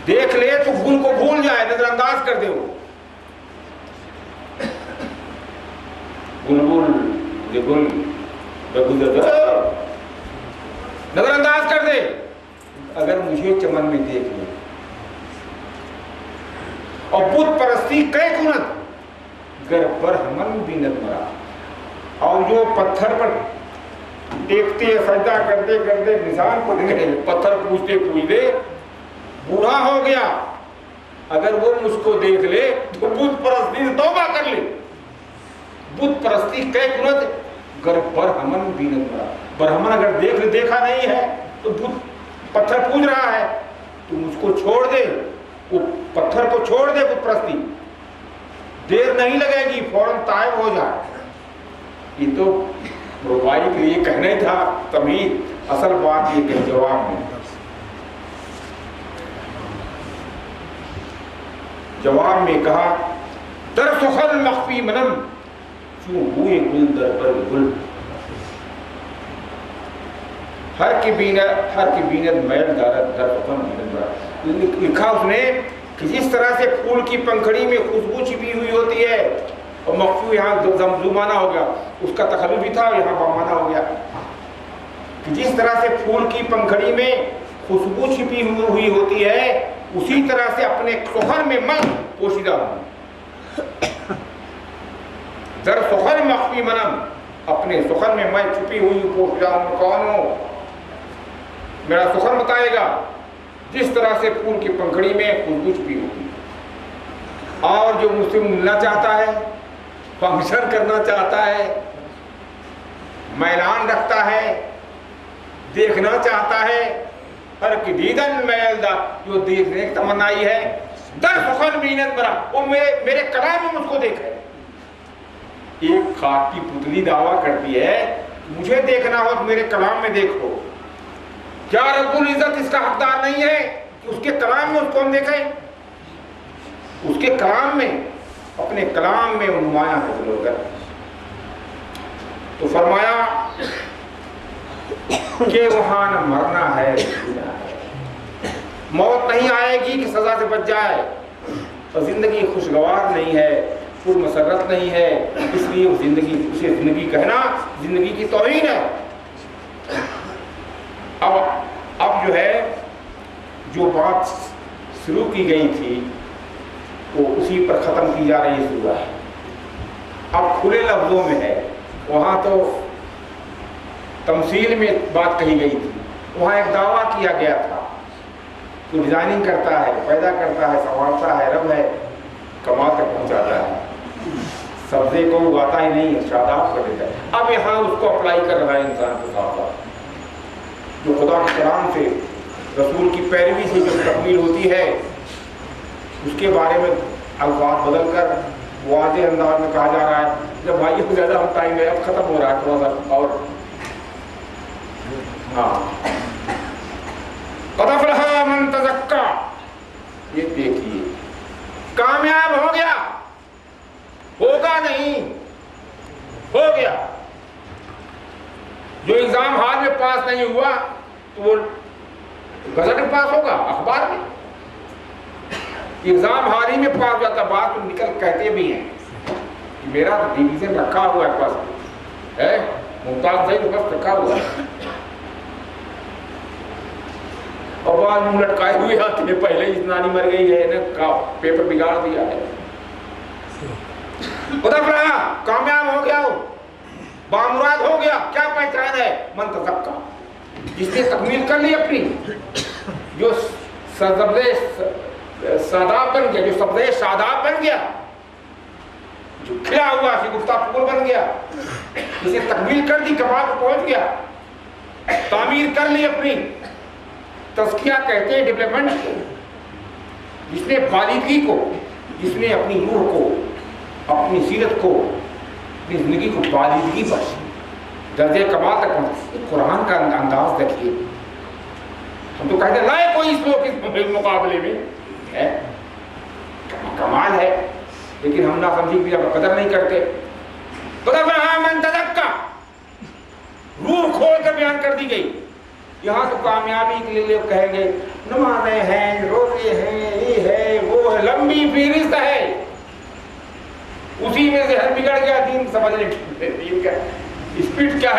دیکھ لے تو گل کو بھول جائے، نظر انداز کر دے. وہ بلبل گل بگزرد نظر انداز کر دے اگر مجھے چمن میں دیکھ لے. اور بت پرستی کئی کنت گر پر ہمن بینت مرا. اور جو پتھر پر دیکھتے سجدہ کرتے کرتے نشان کو دیکھتے پتھر پوچھتے پوچھتے بوڑھا ہو گیا، اگر وہ مجھ کو دیکھ لے تو بت پرستی سے توبہ کر لے. بت پرستی کئی کنت گر پر ہمن بینت مرا. برہمن اگر دیکھا نہیں ہے تو بت پتھر پوچھ رہا ہے تو مجھ کو چھوڑ دے، وہ پتھر کو چھوڑ دے بت پرستی، دیر نہیں لگے گی، فوراً طائب ہو جائے. یہ تو ربائی کے لیے کہنا ہی تھا تمہید، اصل بات یہ کہ جواب میں کہا در سخن مخفی منم چوں ہوئے گل در پر گل. ہر کی بینت میل دارت در سخن بینت برا. لکھا اس نے کہ جس طرح سے پھول کی پنکھڑی میں خوشبو چھپی ہوئی ہوتی ہے، اور مخفی یہاں زمانہ ہو گیا، اس کا تخلف بھی تھا، یہاں بامانہ ہو گیا، کہ جس طرح سے پھول کی پنکھڑی میں خوشبو چھپی ہوئی ہوتی ہے، اسی طرح سے اپنے سخن میں میں پوشیدہ ہوں. در سخن مخفی منم، اپنے سخن میں میں چھپی ہوئی پوشیدہ ہوں. کون ہوں؟ میرا سخن بتائے گا. جس طرح سے پھول کی پنکھڑی میں خوشبو چھپی ہوتی ہے، اور جو مجھ سے ملنا چاہتا ہے، فنکشن کرنا چاہتا ہے، میلان رکھتا ہے، دیکھنا چاہتا ہے، ہر کی دیدن میل دا، جو دیکھنے کی تمنائی ہے، در سخن بینت برا، وہ میرے کلام میں مجھ کو دیکھے. ایک خاک کی پتلی دعویٰ کرتی ہے مجھے دیکھنا ہو تو میرے کلام میں دیکھو. کیا رب العزت اس کا حقدار نہیں ہے کہ اس کے کلام میں اس کو ہم دیکھیں؟ اس کے کلام میں، اپنے کلام میں نمایاں ہے ضرورت. تو فرمایا کہ وہاں نہ مرنا ہے، موت نہیں آئے گی کہ سزا سے بچ جائے، اور زندگی خوشگوار نہیں ہے، پر مسرت نہیں ہے، اس لیے اسے زندگی کہنا زندگی کی توہین ہے. اب جو ہے جو بات شروع کی گئی تھی وہ اسی پر ختم کی جا رہی سورہ ہے. اب کھلے لفظوں میں ہے، وہاں تو تمثیل میں بات کہی گئی تھی، وہاں ایک دعویٰ کیا گیا تھا. تو ڈیزائننگ کرتا ہے، پیدا کرتا ہے، سنوارتا ہے، رب ہے، کمال تک پہنچاتا ہے، سبزے کو اگاتا ہی نہیں، شاداب کر دیتا ہے. اب یہاں اس کو اپلائی کر رہا ہے انسان کے ساتھ ساتھ. جو خدا کے کلام سے، رسول کی پیروی سے جو تکمیل ہوتی ہے، اس کے بارے میں الفاظ بدل کر واضح انداز میں کہا جا رہا ہے. جب بھائی کو زیادہ ہم ٹائم ہے، اب ختم ہو رہا ہے تھوڑا سا اور قد افلح من تزکا. یہ دیکھیے کامیاب ہو گیا، ہوگا نہیں، ہو گیا. جو ایگزام ہال میں پاس نہیں ہوا تو وہ گزٹ میں پاس ہوگا، اخبار میں. ایگزام ہال ہی میں پاس جاتا، بات تو نکل کہتے بھی ہیں کہ میرا تو ڈویژن رکھا ہوا ہے، پاس ہے، ممتاز صحیح تو بس رکھا ہوا ہے. اور بعض منہ لٹکائے ہوئے آتے ہیں، پہلے ہی نانی مر گئی ہے نا، پیپر بگاڑ دیا ہے. خدا فرمایا کامیاب ہو گیا، ہو بامراد ہو گیا. کیا پہچان ہے؟ من تزکا، جس نے تکمیل کر لی اپنی، جو ساداب بن گیا، جو سبزے شاداب بن گیا، جو کھلا ہوا شگفتہ پھول بن گیا، جس نے تکمیل کر دی، کمال کو پہنچ گیا، تعمیر کر لی اپنی. تزکیہ کہتے ہیں ڈیولپمنٹ کو. جس نے بالغی کو، جس نے اپنی روح کو، اپنی سیرت کو، اپنی زندگی کو بالغی بخشی، درجے کمال تک پہنچے. قرآن کا انداز دیکھیے. ہم تو کہتے ہیں لائے کوئی اس لوگ اس مقابلے میں ہے کمال ہے, لیکن ہم نہ سمجھی بھی قدر نہیں کرتے. من تزکا, روح کھول کر بیان کر دی گئی. یہاں تو کامیابی کے لیے لوگ کہیں گے نمازیں ہیں, روزے ہیں, یہ ہے وہ ہے, لمبی فہرست ہے. اسی میں ذہن بگڑ گیا, دین سمجھنے کی اسپیڈ کیا ہے.